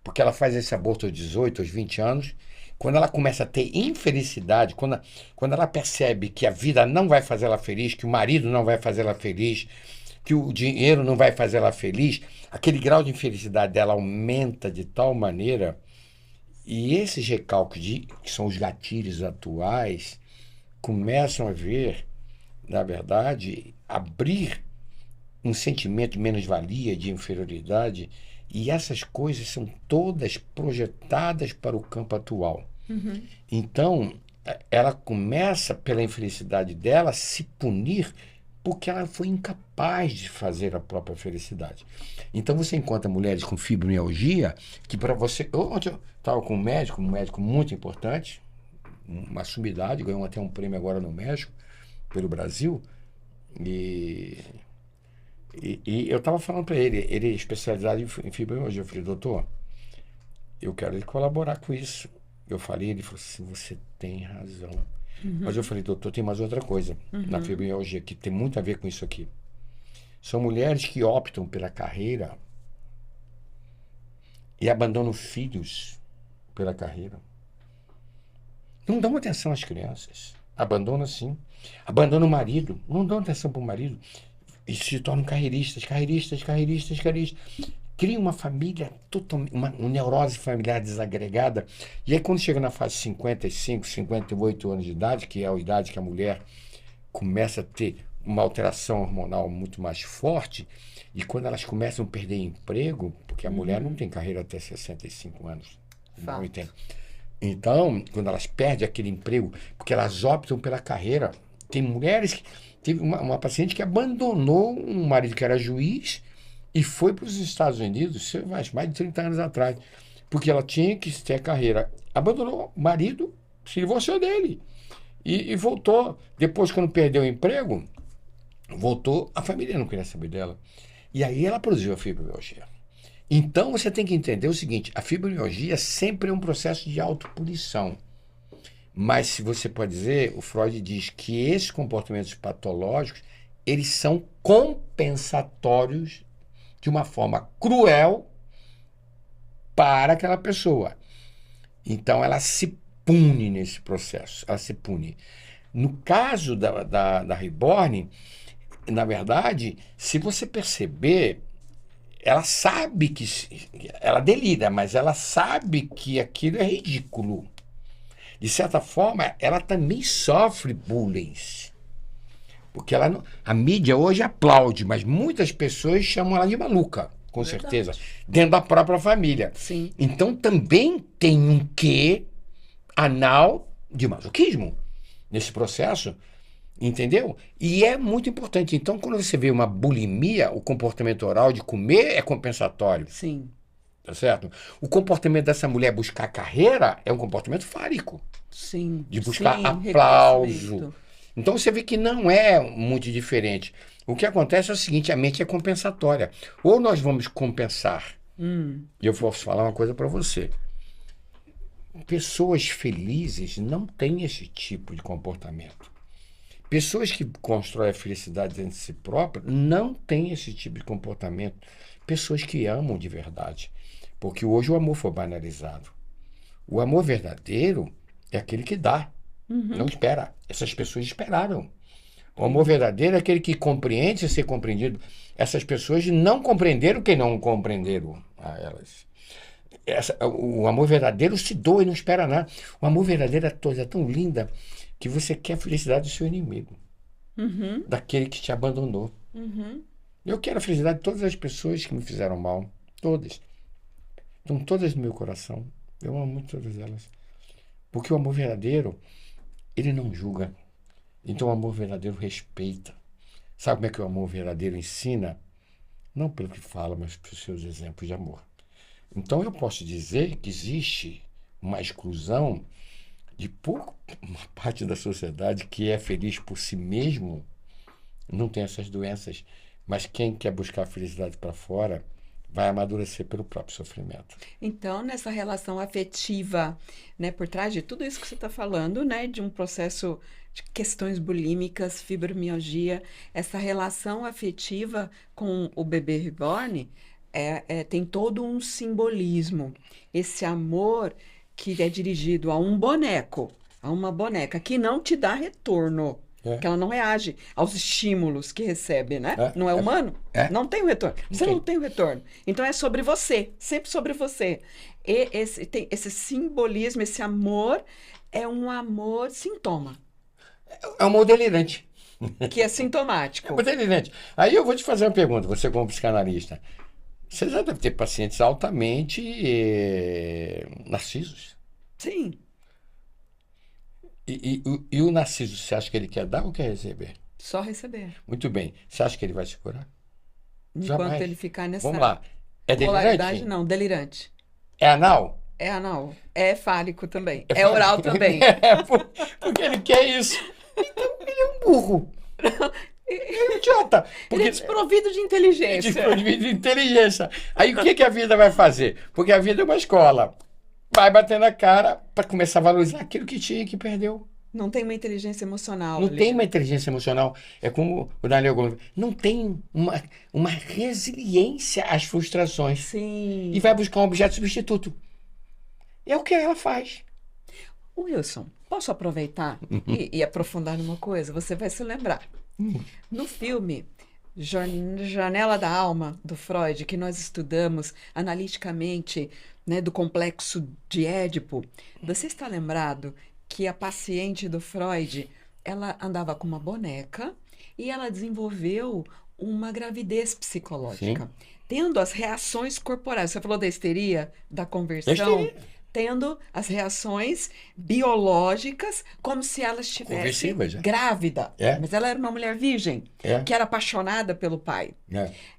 porque ela faz esse aborto aos 18, aos 20 anos, quando ela começa a ter infelicidade, quando ela percebe que a vida não vai fazer ela feliz, que o marido não vai fazer ela feliz, que o dinheiro não vai fazer ela feliz, aquele grau de infelicidade dela aumenta de tal maneira, e esses recalques, que são os gatilhos atuais, começam a ver, na verdade, abrir um sentimento de menos-valia, de inferioridade, e essas coisas são todas projetadas para o campo atual. Então, ela começa, pela infelicidade dela, a se punir porque ela foi incapaz de fazer a própria felicidade. Então, você encontra mulheres com fibromialgia que para você... Ontem eu estava com um médico muito importante, uma sumidade, ganhou até um prêmio agora no México, pelo Brasil, e eu estava falando para ele é especializado em fibromialgia. Eu falei, doutor, eu quero ele colaborar com isso. Eu falei, ele falou assim, você tem razão. Mas eu falei, doutor, tem mais outra coisa na fibromialgia que tem muito a ver com isso aqui. São mulheres que optam pela carreira e abandonam filhos pela carreira. Não dão atenção às crianças. Abandonam sim. Abandonam o marido. Não dão atenção para o marido. E se tornam carreiristas. Criam uma família totalmente, uma neurose familiar desagregada. E aí quando chega na fase de 55, 58 anos de idade, que é a idade que a mulher começa a ter uma alteração hormonal muito mais forte, e quando elas começam a perder emprego, porque a mulher não tem carreira até 65 anos. Não entende. Então, quando elas perdem aquele emprego, porque elas optam pela carreira, tem mulheres que... Teve uma paciente que abandonou um marido que era juiz e foi para os Estados Unidos, mais de 30 anos atrás, porque ela tinha que ter carreira. Abandonou o marido, se divorciou dele e voltou. Depois, quando perdeu o emprego, voltou, a família não queria saber dela. E aí ela produziu a fibromialgia. Então, você tem que entender o seguinte, a fibromialgia sempre é um processo de autopunição. Mas, se você pode dizer, o Freud diz que esses comportamentos patológicos, eles são compensatórios de uma forma cruel para aquela pessoa. Então, ela se pune nesse processo, ela se pune. No caso da Reborn, na verdade, se você perceber, ela sabe que... Ela delira, mas ela sabe que aquilo é ridículo. De certa forma, ela também sofre bullying. Porque a mídia hoje aplaude, mas muitas pessoas chamam ela de maluca, com certeza, dentro da própria família. Sim. Então também tem um quê anal de masoquismo nesse processo, entendeu? E é muito importante. Então, quando você vê uma bulimia, o comportamento oral de comer é compensatório. Sim. Tá certo? O comportamento dessa mulher buscar carreira é um comportamento fálico. Sim. De buscar aplauso. Então você vê que não é muito diferente. O que acontece é o seguinte, a mente é compensatória. Ou nós vamos compensar E eu posso falar uma coisa para você. Pessoas felizes não têm esse tipo de comportamento. Pessoas que constroem a felicidade dentro de si próprias não têm esse tipo de comportamento. Pessoas que amam de verdade. Porque hoje o amor foi banalizado. O amor verdadeiro é aquele que dá, não espera. Essas pessoas esperaram. O amor verdadeiro é aquele que compreende e ser compreendido. Essas pessoas não compreenderam quem não compreenderam a elas. O amor verdadeiro se doa e não espera nada. O amor verdadeiro é coisa tão linda que você quer a felicidade do seu inimigo, daquele que te abandonou. Eu quero a felicidade de todas as pessoas que me fizeram mal, todas. Estão todas no meu coração. Eu amo muito todas elas. Porque o amor verdadeiro, ele não julga. Então o amor verdadeiro respeita. Sabe como é que o amor verdadeiro ensina? Não pelo que fala, mas pelos seus exemplos de amor. Então eu posso dizer que existe uma exclusão de uma parte da sociedade que é feliz por si mesmo, não tem essas doenças, mas quem quer buscar a felicidade para fora vai amadurecer pelo próprio sofrimento. Então, nessa relação afetiva, né, por trás de tudo isso que você está falando, né, de um processo de questões bulímicas, fibromialgia, essa relação afetiva com o bebê reborn tem todo um simbolismo. Esse amor que é dirigido a um boneco, a uma boneca que não te dá retorno. Que ela não reage aos estímulos que recebe, né? Não é humano? Não tem o retorno. Você não tem o retorno. Então é sobre você, sempre sobre você. E esse simbolismo, esse amor, é um amor sintoma. É um amor delirante. Que é sintomático. É um amor delirante. Aí eu vou te fazer uma pergunta, você como psicanalista. Você já deve ter pacientes altamente narcisos. Sim. E o narciso, você acha que ele quer dar ou quer receber? Só receber. Muito bem. Você acha que ele vai se curar? Enquanto Jamais. ele ficar nessa Vamos lá. É polaridade, delirante? não, delirante. É anal? É anal. É fálico também. É oral também. Porque ele quer isso. Então ele é um burro. Ele é um idiota. Ele é desprovido de inteligência. Desprovido de inteligência. Aí o que a vida vai fazer? Porque a vida é uma escola. Vai bater na cara para começar a valorizar aquilo que tinha e que perdeu. Não tem uma inteligência emocional. Não ali. tem uma inteligência emocional. É como o Daniel Gomes. Não tem uma resiliência às frustrações. Sim. E vai buscar um objeto substituto. É o que ela faz. Wilson, posso aproveitar e aprofundar numa coisa? Você vai se lembrar. No filme Janela da Alma, do Freud, que nós estudamos analiticamente, né, do complexo de Édipo, você está lembrado que a paciente do Freud, ela andava com uma boneca e ela desenvolveu uma gravidez psicológica, tendo as reações corporais. Você falou da histeria, da conversão, tendo as reações biológicas como se ela estivesse grávida. Mas ela era uma mulher virgem, que era apaixonada pelo pai.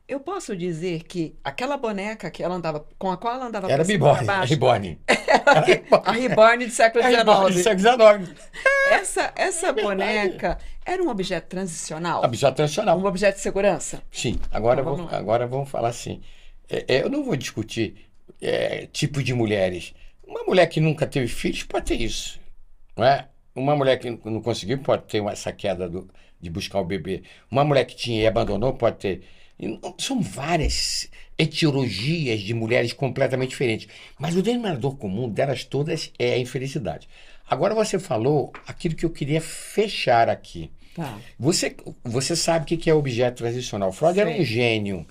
Eu posso dizer que aquela boneca que ela andava, com a qual ela andava era Reborn, a Reborn do século XIX. Essa boneca era um objeto transicional? Objeto transicional. Um objeto de segurança? Sim. Agora vamos falar assim. Eu não vou discutir tipo de mulheres. Uma mulher que nunca teve filhos pode ter isso. Não é? Uma mulher que não conseguiu pode ter essa queda de buscar o bebê. Uma mulher que tinha e abandonou pode ter. São várias etiologias de mulheres completamente diferentes. Mas o denominador comum delas todas é a infelicidade. Agora você falou aquilo que eu queria fechar aqui. Tá. Você sabe o que é objeto transicional. Freud era um gênio.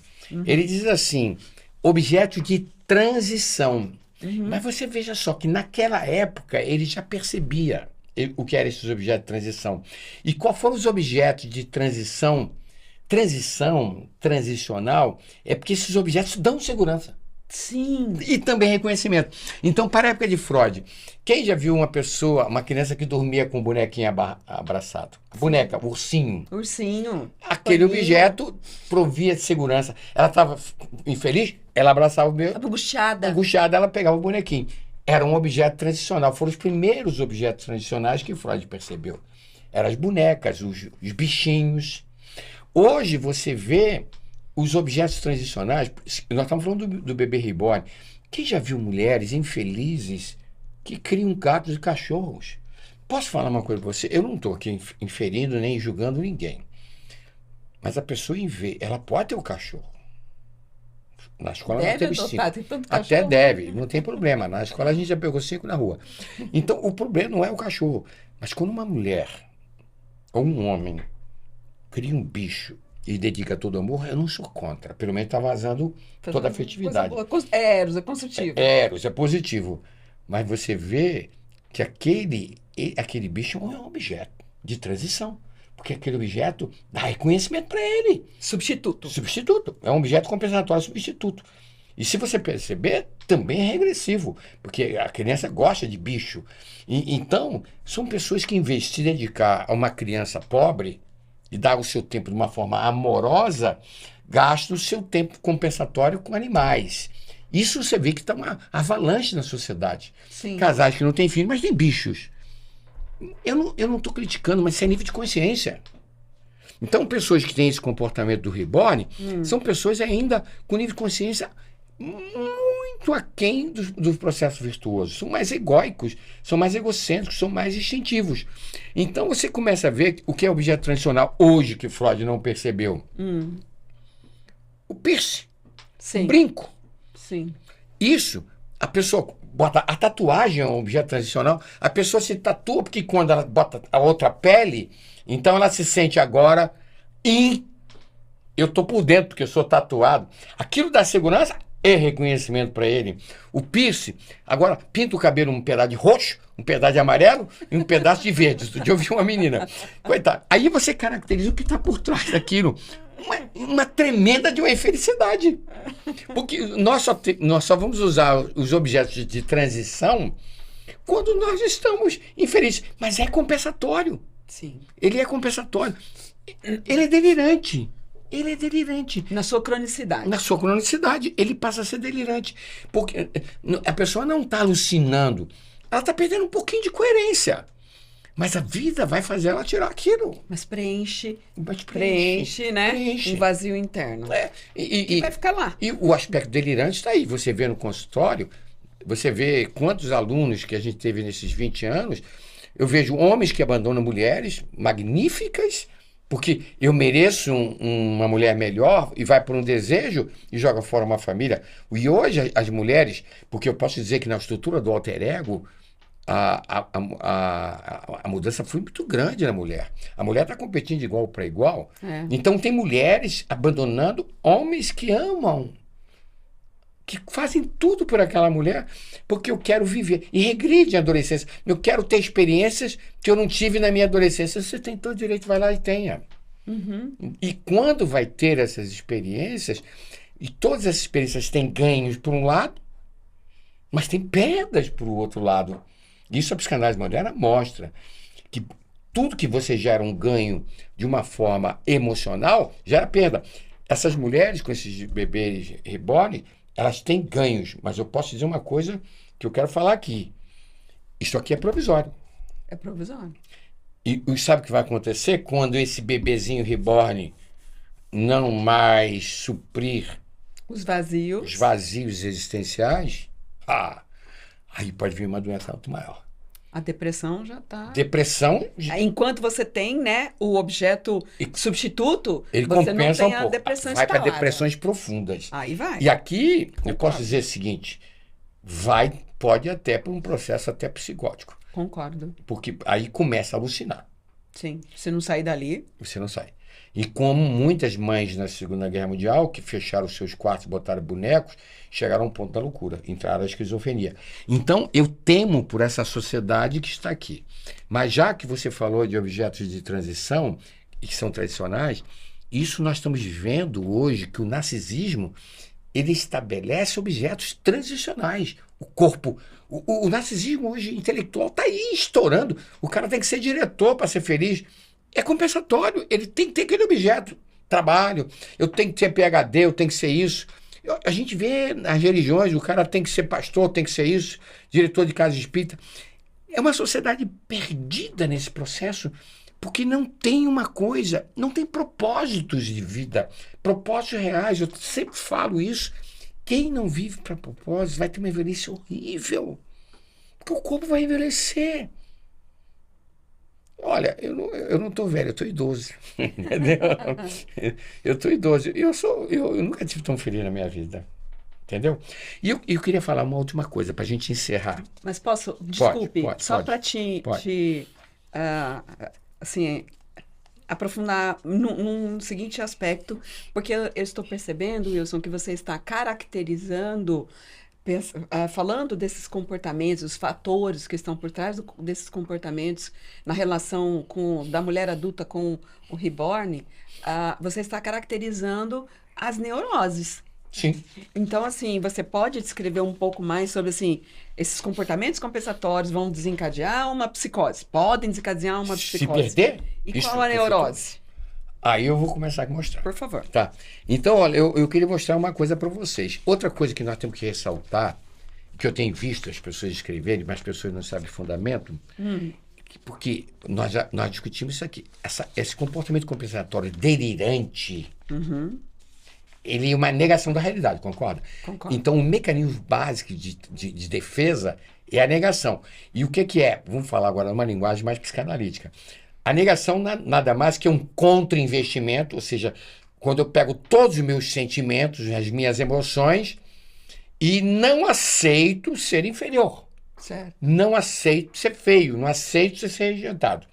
Ele diz assim, objeto de transição. Mas você veja só que naquela época ele já percebia o que eram esses objetos de transição. E quais foram os objetos de transição? Transicional, é porque esses objetos dão segurança. Sim. E também reconhecimento. Então, para a época de Freud, quem já viu uma criança que dormia com um bonequinho abraçado? Boneca, ursinho. Ursinho. Aquele objeto provia de segurança. Ela estava infeliz, ela abraçava o bebê. Angustiada. Angustiada, ela pegava o bonequinho. Era um objeto transicional. Foram os primeiros objetos transicionais que Freud percebeu. Eram as bonecas, os bichinhos. Hoje você vê os objetos transicionais, nós estamos falando do bebê reborn. Quem já viu mulheres infelizes que criam gatos e cachorros? Posso falar uma coisa para você? Eu não estou aqui inferindo nem julgando ninguém. Mas a pessoa, ela pode ter o cachorro. Na escola nós temos 5. Tem tanto Até cachorro. deve, não tem problema. Na escola a gente já pegou 5 na rua. Então, o problema não é o cachorro. Mas quando uma mulher ou um homem cria um bicho e dedica todo o amor, eu não sou contra. Pelo menos está vazando toda a afetividade. É Eros, é construtivo. Eros, é positivo. Mas você vê que aquele bicho é um objeto de transição. Porque aquele objeto dá reconhecimento para ele. Substituto. Substituto. É um objeto compensatório substituto. E se você perceber, também é regressivo. Porque a criança gosta de bicho. Então, são pessoas que, em vez de se dedicar a uma criança pobre e dar o seu tempo de uma forma amorosa, gastam o seu tempo compensatório com animais. Isso você vê que está uma avalanche na sociedade. Sim. Casais que não têm filhos, mas têm bichos. Eu não estou criticando, mas isso é nível de consciência. Então, pessoas que têm esse comportamento do reborn são pessoas ainda com nível de consciência muito aquém dos processos virtuosos. São mais egóicos, são mais egocêntricos, são mais instintivos. Então, você começa a ver o que é objeto tradicional hoje, que Freud não percebeu. O piercing, Sim. o brinco. Sim. Isso, a pessoa bota a tatuagem, é um objeto tradicional, a pessoa se tatua porque quando ela bota a outra pele, então ela se sente agora eu tô por dentro porque eu sou tatuado. Aquilo dá segurança e reconhecimento para ele. O piercing, agora pinta o cabelo um pedaço de roxo, um pedaço de amarelo e um pedaço de verde. Outro dia eu vi uma menina, coitada. Aí você caracteriza o que está por trás daquilo. Uma tremenda de uma infelicidade. Porque nós só vamos usar os objetos de transição quando nós estamos infelizes. Mas é compensatório. Sim. Ele é compensatório. Ele é delirante. Ele é delirante. Na sua cronicidade. Na sua cronicidade, ele passa a ser delirante. Porque a pessoa não está alucinando. Ela está perdendo um pouquinho de coerência. Mas a vida vai fazer ela tirar aquilo. Mas preenche, né? Preenche. Um vazio interno. E vai ficar lá. E o aspecto delirante está aí. Você vê no consultório, você vê quantos alunos que a gente teve nesses 20 anos. Eu vejo homens que abandonam mulheres magníficas, porque eu mereço uma mulher melhor e vai por um desejo e joga fora uma família. E hoje as mulheres, porque eu posso dizer que na estrutura do alter ego, a mudança foi muito grande na mulher. A mulher está competindo de igual para igual. Então tem mulheres abandonando homens que amam, que fazem tudo por aquela mulher, porque eu quero viver. E regride a adolescência. Eu quero ter experiências que eu não tive na minha adolescência. Você tem todo direito, vai lá e tenha. E quando vai ter essas experiências, e todas essas experiências têm ganhos por um lado, mas tem perdas por outro lado. Isso a psicanálise moderna mostra, que tudo que você gera um ganho de uma forma emocional, gera perda. Essas mulheres com esses bebês reborn, elas têm ganhos, mas eu posso dizer uma coisa que eu quero falar aqui. Isso aqui é provisório. É provisório. E sabe o que vai acontecer quando esse bebezinho reborn não mais suprir os vazios existenciais? Aí pode vir uma doença muito maior. A depressão já está... Depressão... Enquanto você tem, né, o objeto substituto, ele você não compensa tem um a pouco. depressão Vai para instalada. depressões profundas. Aí vai. E aqui, eu posso dizer o seguinte, pode até para um processo até psicótico. Concordo. Porque aí começa a alucinar. Sim. Se não sair dali... Você não sai. E como muitas mães na Segunda Guerra Mundial, que fecharam seus quartos e botaram bonecos, chegaram a um ponto da loucura, entraram na esquizofrenia. Então, eu temo por essa sociedade que está aqui. Mas já que você falou de objetos de transição, e que são tradicionais, isso nós estamos vendo hoje, que o narcisismo, ele estabelece objetos transicionais. O corpo... O narcisismo hoje intelectual está aí estourando. O cara tem que ser diretor para ser feliz. É compensatório, ele tem que ter aquele objeto, trabalho, eu tenho que ter PhD, eu tenho que ser isso. A gente vê nas religiões, o cara tem que ser pastor, tem que ser isso, diretor de casa espírita. É uma sociedade perdida nesse processo, Porque não tem uma coisa, não tem propósitos de vida, propósitos reais. Eu sempre falo isso. Quem não vive para propósito vai ter uma velhice horrível. Porque o corpo vai envelhecer. Olha, eu não estou velho, eu estou idoso. Entendeu? Eu estou idoso. Eu nunca tive tão feliz na minha vida. Entendeu? E eu queria falar uma última coisa para a gente encerrar. Mas posso, desculpe, só para pode. assim, aprofundar num seguinte aspecto, porque eu estou percebendo, Wilson, que você está caracterizando, falando desses comportamentos, os fatores que estão por trás desses comportamentos na relação da mulher adulta com o reborn, você está caracterizando as neuroses. Sim. Então, assim, você pode descrever um pouco mais sobre, assim, esses comportamentos compensatórios vão desencadear uma psicose, podem desencadear uma psicose. Se perder? E qual a neurose? Aí eu vou começar a mostrar. Por favor. Tá. Então, olha, eu queria mostrar uma coisa para vocês. Outra coisa que nós temos que ressaltar, que eu tenho visto as pessoas escreverem, mas as pessoas não sabem fundamento, porque nós discutimos isso aqui. Esse comportamento compensatório delirante, ele é uma negação da realidade, concorda? Concordo. Então, o mecanismo básico de defesa é a negação. E o que é? Vamos falar agora numa linguagem mais psicanalítica. A negação nada mais que um contra-investimento, ou seja, quando eu pego todos os meus sentimentos, as minhas emoções, e não aceito ser inferior. Certo. Não aceito ser feio, não aceito ser rejeitado.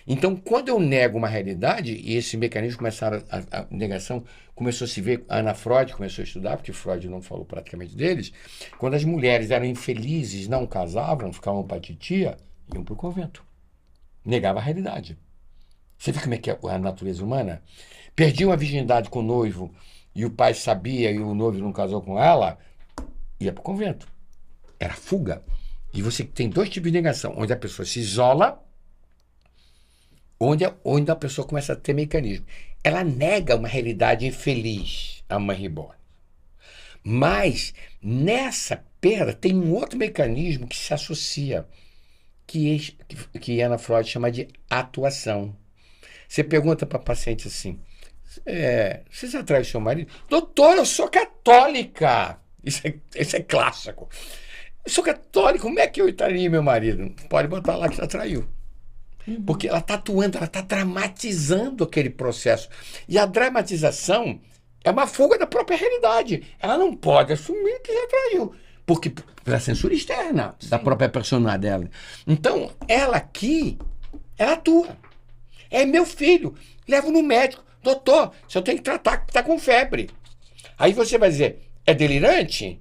Então, quando eu nego uma realidade, e esse mecanismo a negação começou a se ver, a Ana Freud começou a estudar, porque Freud não falou praticamente deles, quando as mulheres eram infelizes, não casavam, ficavam para a titia, iam para o convento. Negava a realidade. Você vê como é que é a natureza humana? Perdiam a virgindade com o noivo, e o pai sabia, e o noivo não casou com ela, ia para o convento. Era fuga. E você tem dois tipos de negação, onde a pessoa se isola, onde a pessoa começa a ter mecanismo. Ela nega uma realidade infeliz, a mãe reborn. Mas, nessa perda, tem um outro mecanismo que se associa, que Ana Freud chama de atuação. Você pergunta para a paciente assim, você já traiu seu marido? Doutor, eu sou católica! Isso é clássico. Eu sou católica, como é que eu traí meu marido? Pode botar lá que já traiu. Porque ela está atuando, ela está dramatizando aquele processo. E a dramatização é uma fuga da própria realidade. Ela não pode assumir que já traiu. Porque pela censura externa da própria personagem dela. Então, ela aqui, ela atua. É meu filho, levo no médico. Doutor, se eu tenho que tratar, está com febre. Aí você vai dizer, é delirante?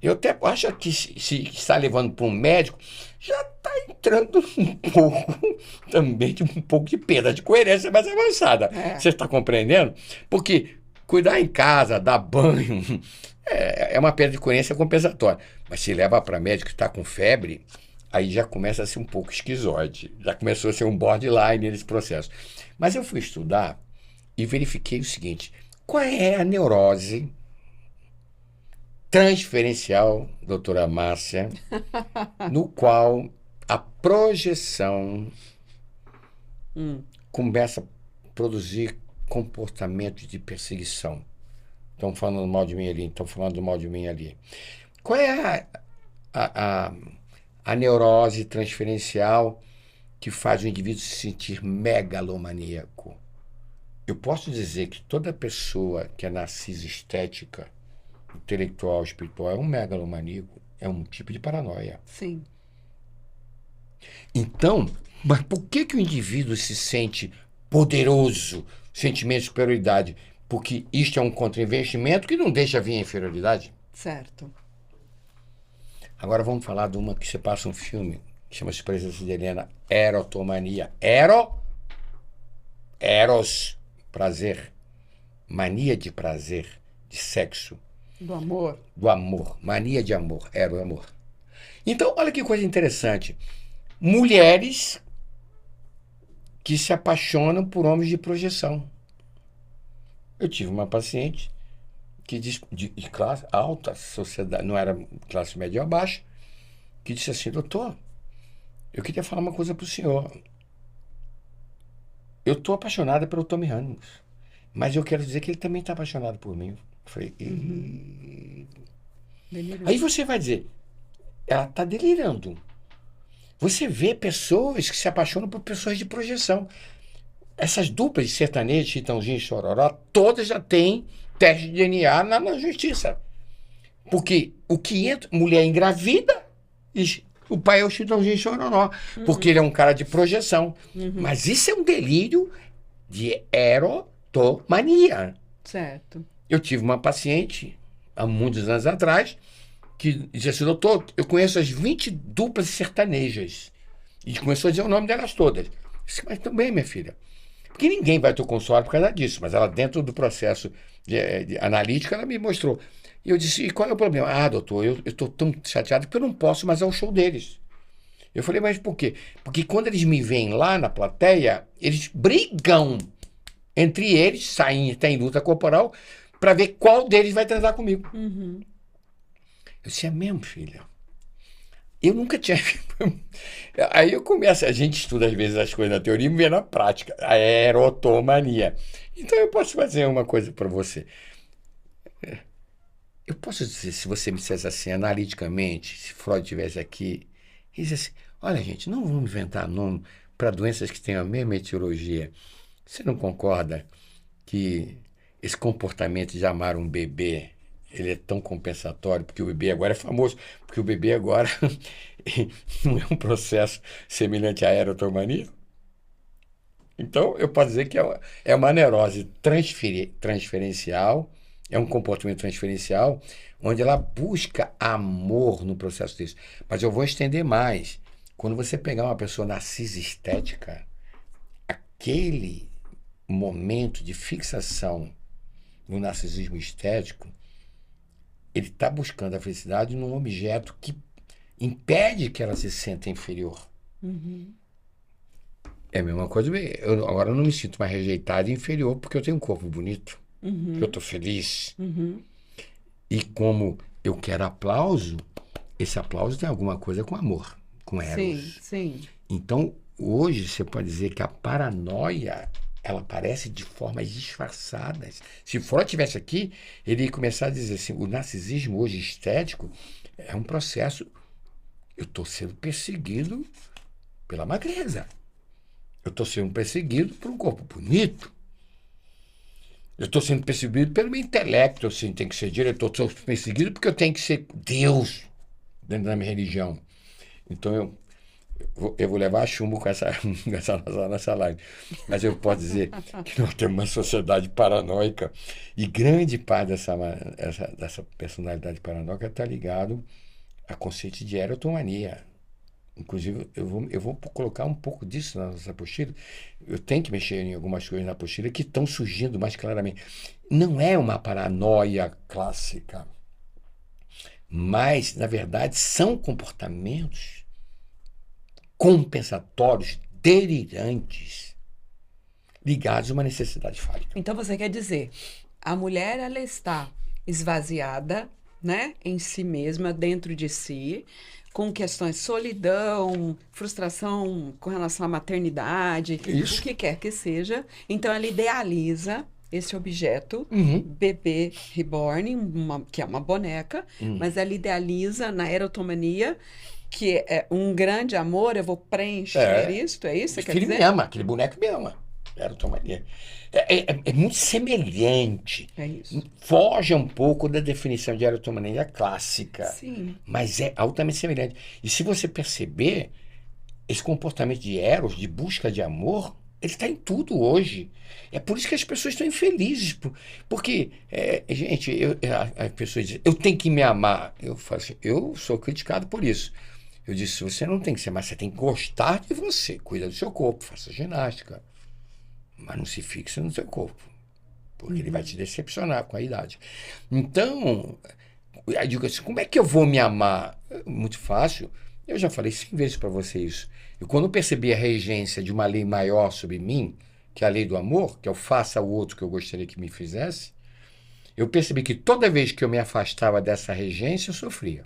Eu até acho que se está levando para um médico, já está entrando um pouco também de um pouco de perda de coerência mais avançada. Você está compreendendo? Porque cuidar em casa, dar banho, é uma perda de coerência compensatória. Mas se leva para médico que está com febre, aí já começa a ser um pouco esquizoide. Já começou a ser um borderline nesse processo. Mas eu fui estudar e verifiquei o seguinte: qual é a neurose transferencial, doutora Márcia, no qual a projeção começa a produzir comportamentos de perseguição. Estão falando mal de mim ali, estão falando mal de mim ali. Qual é a neurose transferencial que faz o indivíduo se sentir megalomaníaco? Eu posso dizer que toda pessoa que é narcisa estética, intelectual, espiritual, é um megalomaníaco, é um tipo de paranoia. Sim. Então, mas por que o indivíduo se sente poderoso, sentimento de superioridade? Porque isto é um contra-investimento que não deixa vir a inferioridade. Certo. Agora vamos falar de uma que você passa um filme, chama-se Presença de Helena, erotomania. Eros, prazer. Mania de prazer, de sexo. Do amor. Do amor. Mania de amor. Era o amor. Então, olha que coisa interessante. Mulheres que se apaixonam por homens de projeção. Eu tive uma paciente que de classe alta, sociedade, não era classe média ou baixa, que disse assim, doutor, eu queria falar uma coisa para o senhor. eu tô apaixonada pelo Tommy Ramos, mas eu quero dizer que ele também está apaixonado por mim. Eu falei, Delirou. aí você vai dizer, ela está delirando. Você vê pessoas que se apaixonam por pessoas de projeção. Essas duplas de sertanejo, Chitãozinho e Chororó, todas já têm teste de DNA na justiça. Porque o que entra, mulher engravida, e o pai é o Chitãozinho e Chororó, porque ele é um cara de projeção. Mas isso é um delírio de erotomania. Certo. Eu tive uma paciente, há muitos anos atrás, que disse assim, doutor, eu conheço as 20 duplas sertanejas. E começou a dizer o nome delas todas. Eu disse, mas também, minha filha. Porque ninguém vai ter consultório por causa disso. Mas ela, dentro do processo de analítico, ela me mostrou. E eu disse, e qual é o problema? Ah, doutor, eu estou tão chateado que eu não posso mais ao show deles. Eu falei, mas por quê? Porque quando eles me veem lá na plateia, eles brigam entre eles, saem, tem luta corporal, para ver qual deles vai transar comigo. Eu disse, é mesmo, filha? Eu nunca tinha. Aí eu começo, a gente estuda às vezes as coisas na teoria e vê na prática, a erotomania. Então eu posso fazer uma coisa para você. Eu posso dizer, se você me dissesse assim, analiticamente, se Freud estivesse aqui, ele diz assim, olha gente, não vamos inventar nome para doenças que têm a mesma etiologia. Você não concorda que esse comportamento de amar um bebê, ele é tão compensatório, porque o bebê agora é famoso, porque o bebê agora não é um processo semelhante à erotomania? Então, eu posso dizer que é uma neurose transferencial, é um comportamento transferencial, onde ela busca amor no processo disso. Mas eu vou estender mais. Quando você pegar uma pessoa narcisistética, aquele momento de fixação no narcisismo estético, ele está buscando a felicidade num objeto que impede que ela se sinta inferior. É a mesma coisa, agora eu não me sinto mais rejeitado e inferior porque eu tenho um corpo bonito, porque eu estou feliz. E como eu quero aplauso, esse aplauso tem alguma coisa com amor, com eros. Sim. Então, hoje você pode dizer que a paranoia, ela aparece de formas disfarçadas. Se Freud estivesse aqui, ele ia começar a dizer assim, o narcisismo hoje estético é um processo, eu estou sendo perseguido pela magreza. Eu estou sendo perseguido por um corpo bonito. Eu estou sendo perseguido pelo meu intelecto, eu sim, tenho que ser diretor. Estou perseguido porque eu tenho que ser Deus dentro da minha religião. Então eu vou levar chumbo com essa nossa live. Mas eu posso dizer que nós temos uma sociedade paranoica e grande parte dessa personalidade paranoica está ligado a conceito de erotomania. Inclusive, eu vou colocar um pouco disso na nossa apostila. Eu tenho que mexer em algumas coisas na apostila que estão surgindo mais claramente. Não é uma paranoia clássica, mas, na verdade, são comportamentos compensatórios, delirantes, ligados a uma necessidade fálica. Então você quer dizer, a mulher ela está esvaziada, né, em si mesma, dentro de si, com questões de solidão, frustração com relação à maternidade, Isso. o que quer que seja. Então ela idealiza esse objeto, Uhum. bebê reborn, que é uma boneca, mas ela idealiza na erotomania, que é um grande amor, eu vou preencher isto, é isso que você quer Aquele dizer? me ama, aquele boneco me ama. Erotomania. É muito semelhante. É isso. Foge um pouco da definição de erotomania clássica. Sim. Mas é altamente semelhante. E se você perceber, esse comportamento de eros, de busca de amor, ele está em tudo hoje. É por isso que as pessoas estão infelizes. Porque, gente, as pessoas dizem, eu tenho que me amar. Eu falo assim, eu sou criticado por isso. Eu disse, você não tem que ser, mas você tem que gostar de você. Cuida do seu corpo, faça ginástica. Mas não se fixe no seu corpo. Porque ele vai te decepcionar com a idade. Então, eu digo assim, como é que eu vou me amar? Muito fácil. Eu já falei 100 vezes para você isso. E quando eu percebi a regência de uma lei maior sobre mim, que é a lei do amor, que eu faça ao outro que eu gostaria que me fizesse, eu percebi que toda vez que eu me afastava dessa regência, eu sofria.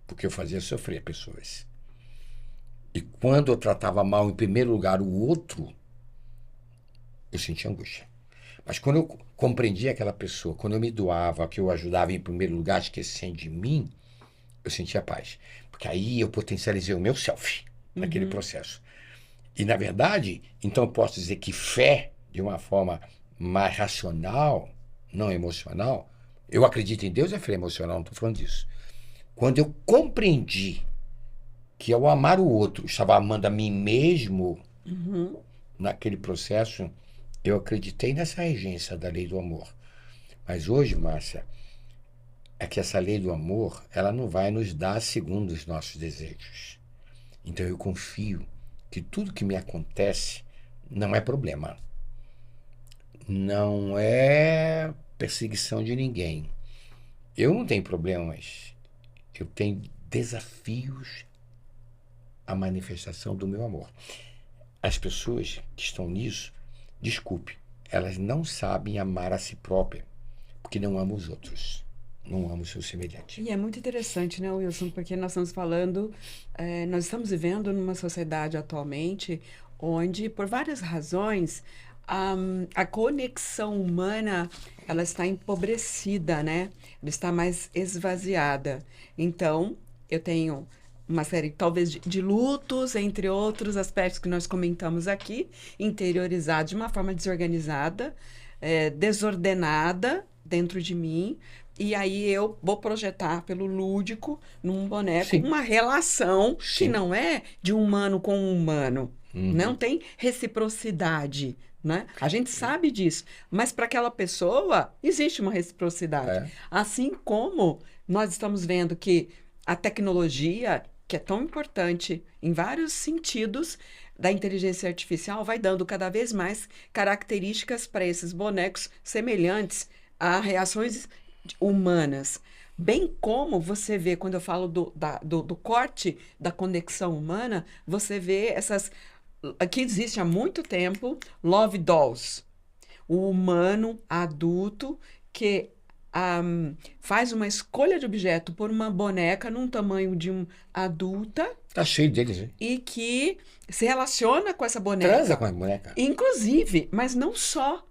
Porque eu fazia sofrer pessoas. E quando eu tratava mal, em primeiro lugar, o outro, eu sentia angústia. Mas quando eu compreendi aquela pessoa, quando eu me doava, que eu ajudava em primeiro lugar, esquecendo de mim, eu sentia paz. Porque aí eu potencializei o meu self naquele Uhum. processo. E, na verdade, então eu posso dizer que fé, de uma forma mais racional, não emocional, eu acredito em Deus, é fé emocional, não estou falando disso. Quando eu compreendi que ao amar o outro, estava amando a mim mesmo, Uhum. naquele processo, eu acreditei nessa regência da lei do amor. Mas hoje, Márcia, é que essa lei do amor, ela não vai nos dar segundo os nossos desejos. Então eu confio que tudo que me acontece não é problema, não é perseguição de ninguém. Eu não tenho problemas, eu tenho desafios à manifestação do meu amor. As pessoas que estão nisso, desculpe, elas não sabem amar a si própria, porque não amam os outros, não amam o seu semelhante. E é muito interessante, né, Wilson? Porque nós estamos falando, nós estamos vivendo numa sociedade atualmente onde, por várias razões, a conexão humana ela está empobrecida, né? Ela está mais esvaziada. Então, eu tenho uma série, talvez, de lutos, entre outros aspectos que nós comentamos aqui, interiorizados de uma forma desorganizada, desordenada dentro de mim. E aí eu vou projetar pelo lúdico, num boneco, Sim, uma relação que sim. não é de um humano com um humano. Não Uhum. tem reciprocidade, né? A gente sabe disso, mas para aquela pessoa existe uma reciprocidade. É. Assim como nós estamos vendo que a tecnologia, que é tão importante em vários sentidos, da inteligência artificial, vai dando cada vez mais características para esses bonecos semelhantes a reações humanas. Bem como você vê, quando eu falo do corte da conexão humana, você vê essas. Aqui existe há muito tempo love dolls. O humano adulto que faz uma escolha de objeto por uma boneca num tamanho de um adulta Tá cheio deles, hein? e que se relaciona com essa Transa boneca. com a boneca. Inclusive, mas não só.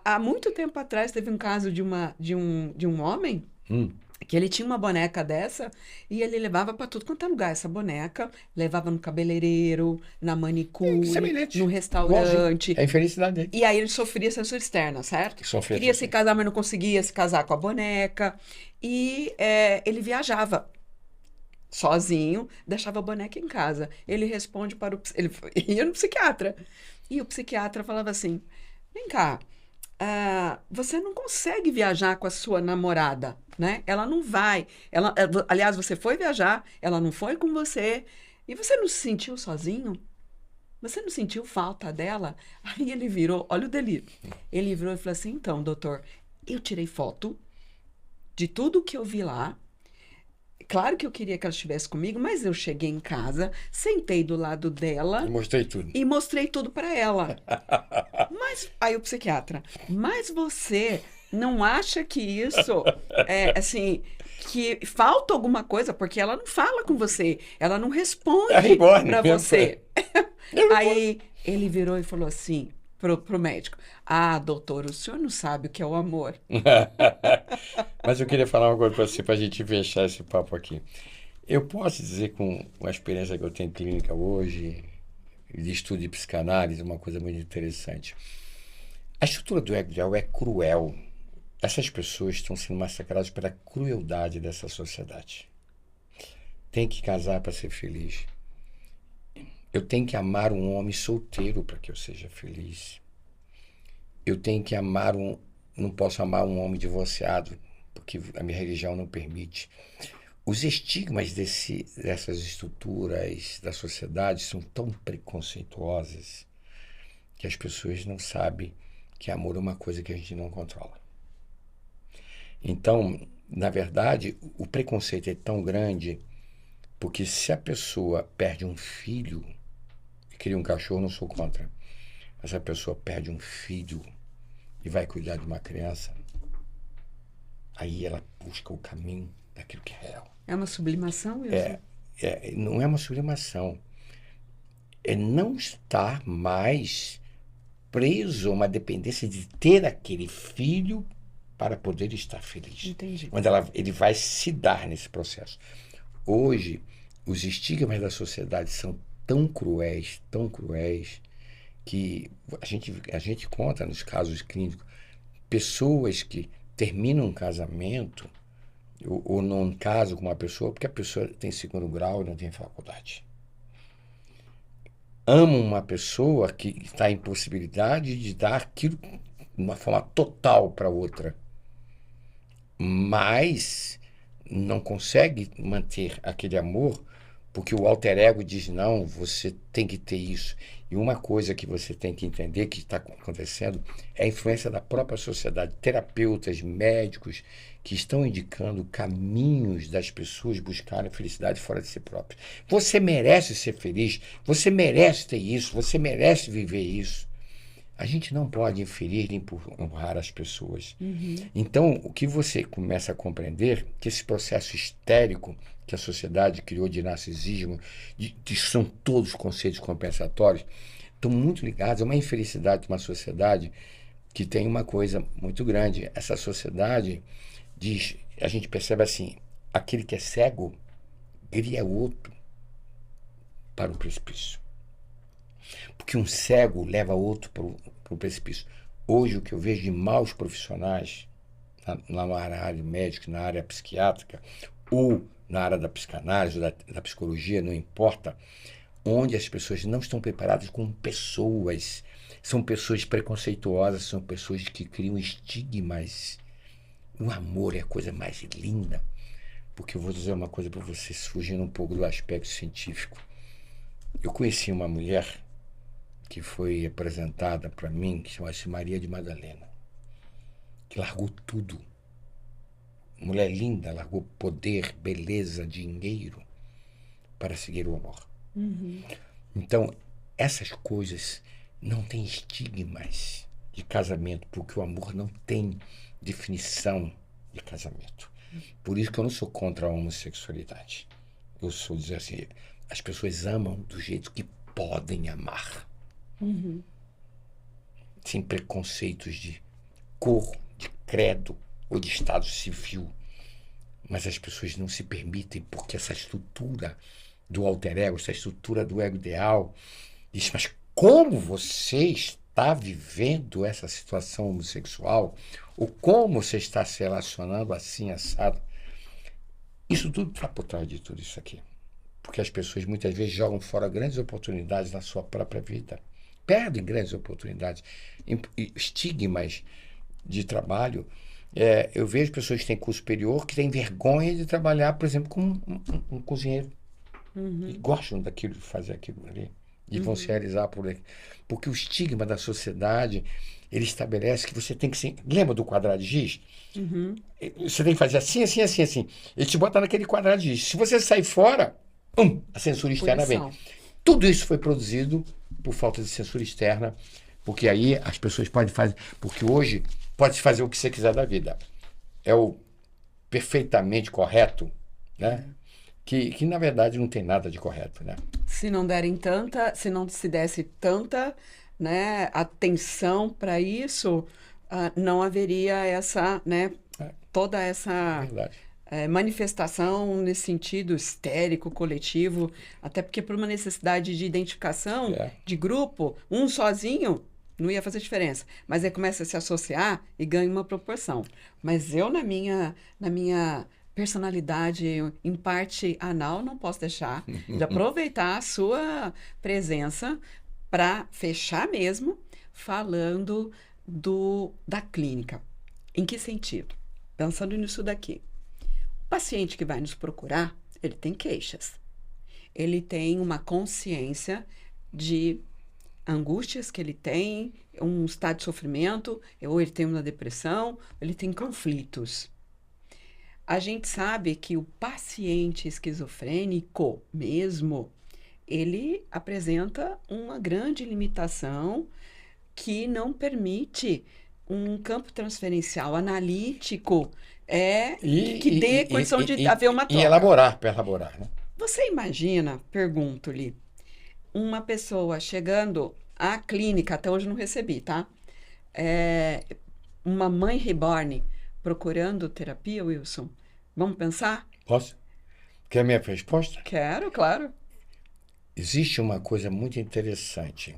Há muito tempo atrás teve um caso de um homem Hum. que ele tinha uma boneca dessa e ele levava para tudo quanto é lugar essa boneca, levava no cabeleireiro, na manicure, no Semelhante. Igualzinho. restaurante. É a infelicidade dele. E aí ele sofria censura externa, certo? Sofreu Queria se assim. casar, mas não conseguia se casar com a boneca. E ele viajava sozinho, deixava a boneca em casa. Ele responde para ele ia no psiquiatra. E o psiquiatra falava assim: vem cá, você não consegue viajar com a sua namorada, né? Ela não vai. Aliás, você foi viajar, ela não foi com você. E você não se sentiu sozinho? Você não sentiu falta dela? Aí ele virou, olha o delírio. Ele virou e falou assim: então, doutor, eu tirei foto de tudo que eu vi lá. Claro que eu queria que ela estivesse comigo, mas eu cheguei em casa, sentei do lado Eu dela mostrei tudo. e mostrei tudo para ela. Mas aí o psiquiatra, mas você não acha que isso é assim, que falta alguma coisa, porque ela não fala com você, ela não É responde reborn. para você. É reborn. Aí ele virou e falou assim pro médico: ah, doutor, o senhor não sabe o que é o amor. Mas eu queria falar uma coisa para você, para a gente fechar esse papo aqui. Eu posso dizer, com a experiência que eu tenho em clínica hoje, de estudo de psicanálise, uma coisa muito interessante. A estrutura do ego é cruel. Essas pessoas estão sendo massacradas pela crueldade dessa sociedade. Tem que casar para ser feliz. Eu tenho que amar um homem solteiro para que eu seja feliz. Eu tenho que amar um. Não posso amar um homem divorciado, porque a minha religião não permite. Os estigmas dessas estruturas da sociedade são tão preconceituosas que as pessoas não sabem que amor é uma coisa que a gente não controla. Então, na verdade, o preconceito é tão grande porque se a pessoa perde um filho e cria um cachorro, não sou contra, mas se a pessoa perde um filho e vai cuidar de uma criança, aí ela busca o caminho daquilo que é real. É uma sublimação, Wilson? Não é uma sublimação. É não estar mais preso a uma dependência de ter aquele filho para poder estar feliz. Entendi. Onde ele vai se dar nesse processo. Hoje, os estigmas da sociedade são tão cruéis, que a gente conta nos casos clínicos pessoas que terminam um casamento ou não casam com uma pessoa porque a pessoa tem segundo grau e não tem faculdade. Amam uma pessoa que está em possibilidade de dar aquilo de uma forma total para outra, mas não consegue manter aquele amor porque o alter ego diz, não, você tem que ter isso. E uma coisa que você tem que entender que está acontecendo é a influência da própria sociedade. Terapeutas, médicos que estão indicando caminhos das pessoas buscarem felicidade fora de si próprios. Você merece ser feliz, você merece ter isso, você merece viver isso. A gente não pode inferir nem empurrar as pessoas. Então, o que você começa a compreender que esse processo histérico que a sociedade criou de narcisismo, que são todos conceitos compensatórios, estão muito ligados a uma infelicidade de uma sociedade que tem uma coisa muito grande. Essa sociedade diz, a gente percebe assim, aquele que é cego guia outro para o precipício. Porque um cego leva outro para o precipício. Hoje, o que eu vejo de maus profissionais, na área médica, na área psiquiátrica, ou na área da psicanálise, da psicologia, não importa, onde as pessoas não estão preparadas como pessoas. São pessoas preconceituosas, são pessoas que criam estigmas. O amor é a coisa mais linda. Porque eu vou dizer uma coisa para vocês, fugindo um pouco do aspecto científico. Eu conheci uma mulher que foi apresentada para mim, que chama-se Maria de Madalena, que largou tudo. Mulher linda, largou poder, beleza, dinheiro para seguir o amor. Então, essas coisas não têm estigmas de casamento, porque o amor não tem definição de casamento. Por isso que eu não sou contra a homossexualidade. Eu sou dizer assim, as pessoas amam do jeito que podem amar. Sem preconceitos de cor, de credo ou de estado civil. Mas as pessoas não se permitem, porque essa estrutura do alter ego, essa estrutura do ego ideal, diz, mas como você está vivendo essa situação homossexual? Ou como você está se relacionando assim, assado? Isso tudo está por trás de tudo isso aqui. Porque as pessoas muitas vezes jogam fora grandes oportunidades na sua própria vida. Perdem grandes oportunidades. Estigmas de trabalho. Eu vejo pessoas que têm curso superior que têm vergonha de trabalhar, por exemplo, como um cozinheiro. E gostam daquilo, de fazer aquilo ali. E vão se realizar por aí. Porque o estigma da sociedade, ele estabelece que você tem que ser... Lembra do quadrado de giz? Você tem que fazer assim, assim, assim, assim. Ele te bota naquele quadrado de giz. Se você sair fora, a censura externa vem. Tudo isso foi produzido por falta de censura externa, porque aí as pessoas podem fazer... Porque hoje pode-se fazer o que você quiser da vida. É o perfeitamente correto, né? Que na verdade não tem nada de correto, né? Se não se desse tanta, né, atenção para isso, não haveria essa, né, toda essa manifestação nesse sentido histérico, coletivo, até porque por uma necessidade de identificação, de grupo, um sozinho não ia fazer diferença, mas aí começa a se associar e ganha uma proporção. Mas eu, na minha personalidade, em parte anal, não posso deixar de aproveitar a sua presença para fechar mesmo, falando da clínica. Em que sentido? Pensando nisso daqui. O paciente que vai nos procurar, ele tem queixas. Ele tem uma consciência de angústias que ele tem, um estado de sofrimento, ou ele tem uma depressão, ele tem conflitos. A gente sabe que o paciente esquizofrênico mesmo, ele apresenta uma grande limitação que não permite um campo transferencial analítico que dê condição de haver uma troca. E para elaborar, né? Você imagina, pergunto-lhe, uma pessoa chegando a clínica, até hoje não recebi, tá? Uma mãe reborn procurando terapia, Wilson? Vamos pensar? Posso? Quer a minha resposta? Quero, claro. Existe uma coisa muito interessante.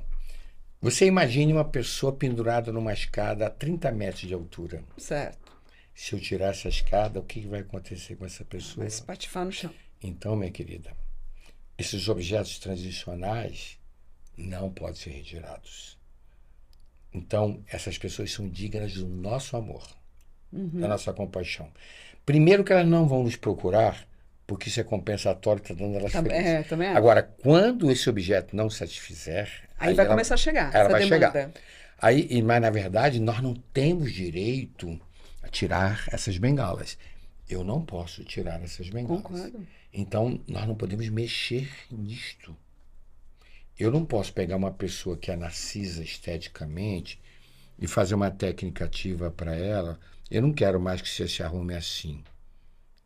Você imagine uma pessoa pendurada numa escada a 30 metros de altura. Certo. Se eu tirar essa escada, o que vai acontecer com essa pessoa? Vai se patifar no chão. Então, minha querida, esses objetos transicionais não podem ser retirados. Então, essas pessoas são dignas do nosso amor, da nossa compaixão. Primeiro que elas não vão nos procurar, porque isso é compensatório, está dando elas felizes. Também acho. Agora, quando esse objeto não satisfizer... Aí vai começar a chegar, ela essa vai demanda. chegar. Mas, na verdade, nós não temos direito a tirar essas bengalas. Eu não posso tirar essas bengalas. Concordo. Então, nós não podemos mexer nisto. Eu não posso pegar uma pessoa que é narcisa esteticamente e fazer uma técnica ativa para ela. Eu não quero mais que você se arrume assim.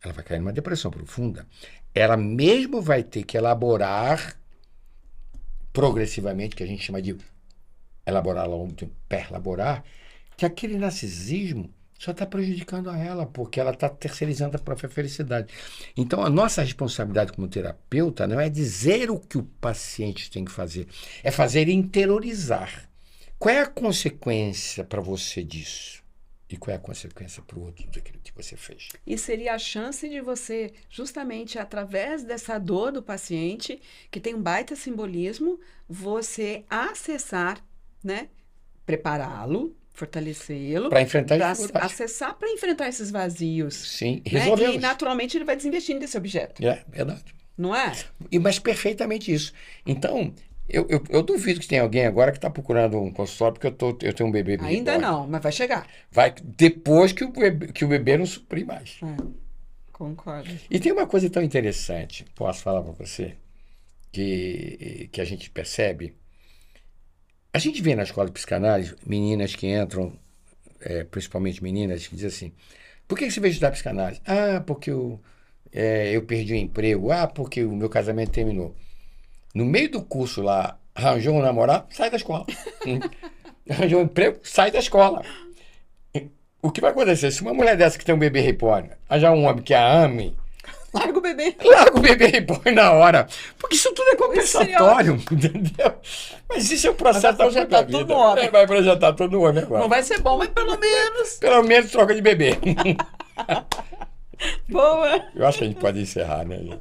Ela vai cair numa depressão profunda. Ela mesmo vai ter que elaborar progressivamente, que a gente chama de elaborar ao longo do tempo, perlaborar, que aquele narcisismo só está prejudicando a ela, porque ela está terceirizando a própria felicidade. Então, a nossa responsabilidade como terapeuta não é dizer o que o paciente tem que fazer, é fazer ele interiorizar. Qual é a consequência para você disso? E qual é a consequência para o outro daquilo que você fez? E seria a chance de você, justamente através dessa dor do paciente, que tem um baita simbolismo, você acessar, né? Prepará-lo, fortalecê-lo, Para enfrentar isso. acessar para enfrentar esses vazios. Sim, Né? resolvê-los. E naturalmente ele vai desinvestindo desse objeto. É, verdade. Não é? Mas perfeitamente isso. Então, eu duvido que tenha alguém agora que está procurando um consultório, porque eu tenho um bebê Ainda reborn. não, mas vai chegar. Vai depois que o bebê não suprir mais. Concordo. E tem uma coisa tão interessante, posso falar para você, que a gente percebe. A gente vê na escola de psicanálise meninas que entram, principalmente meninas, que dizem assim: por que você veio estudar psicanálise? Ah, porque eu perdi o emprego. Ah, porque o meu casamento terminou. No meio do curso lá, arranjou um namorado, sai da escola. Arranjou um emprego, sai da escola. O que vai acontecer? Se uma mulher dessa que tem um bebê reborn, arranjar um homem que a ame, larga o bebê. Larga o bebê reborn na hora. Porque isso tudo é compensatório, entendeu? Mas isso é o processo da projetar vida. todo homem. Vai projetar todo homem agora. Não vai ser bom, mas pelo menos. Pelo menos troca de bebê. Boa. Eu acho que a gente pode encerrar, né, gente?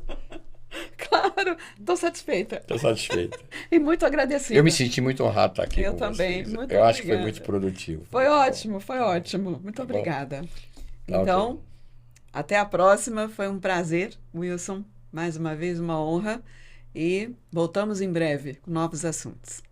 Claro, estou satisfeita. Estou satisfeito. E muito agradecida. Eu me senti muito honrado estar aqui Eu com também, vocês. muito Eu acho que foi obrigada. muito produtivo. Foi ótimo, foi ótimo. Muito obrigada. Tá Então, ok. até a próxima. Foi um prazer, Wilson. Mais uma vez, uma honra. E voltamos em breve com novos assuntos.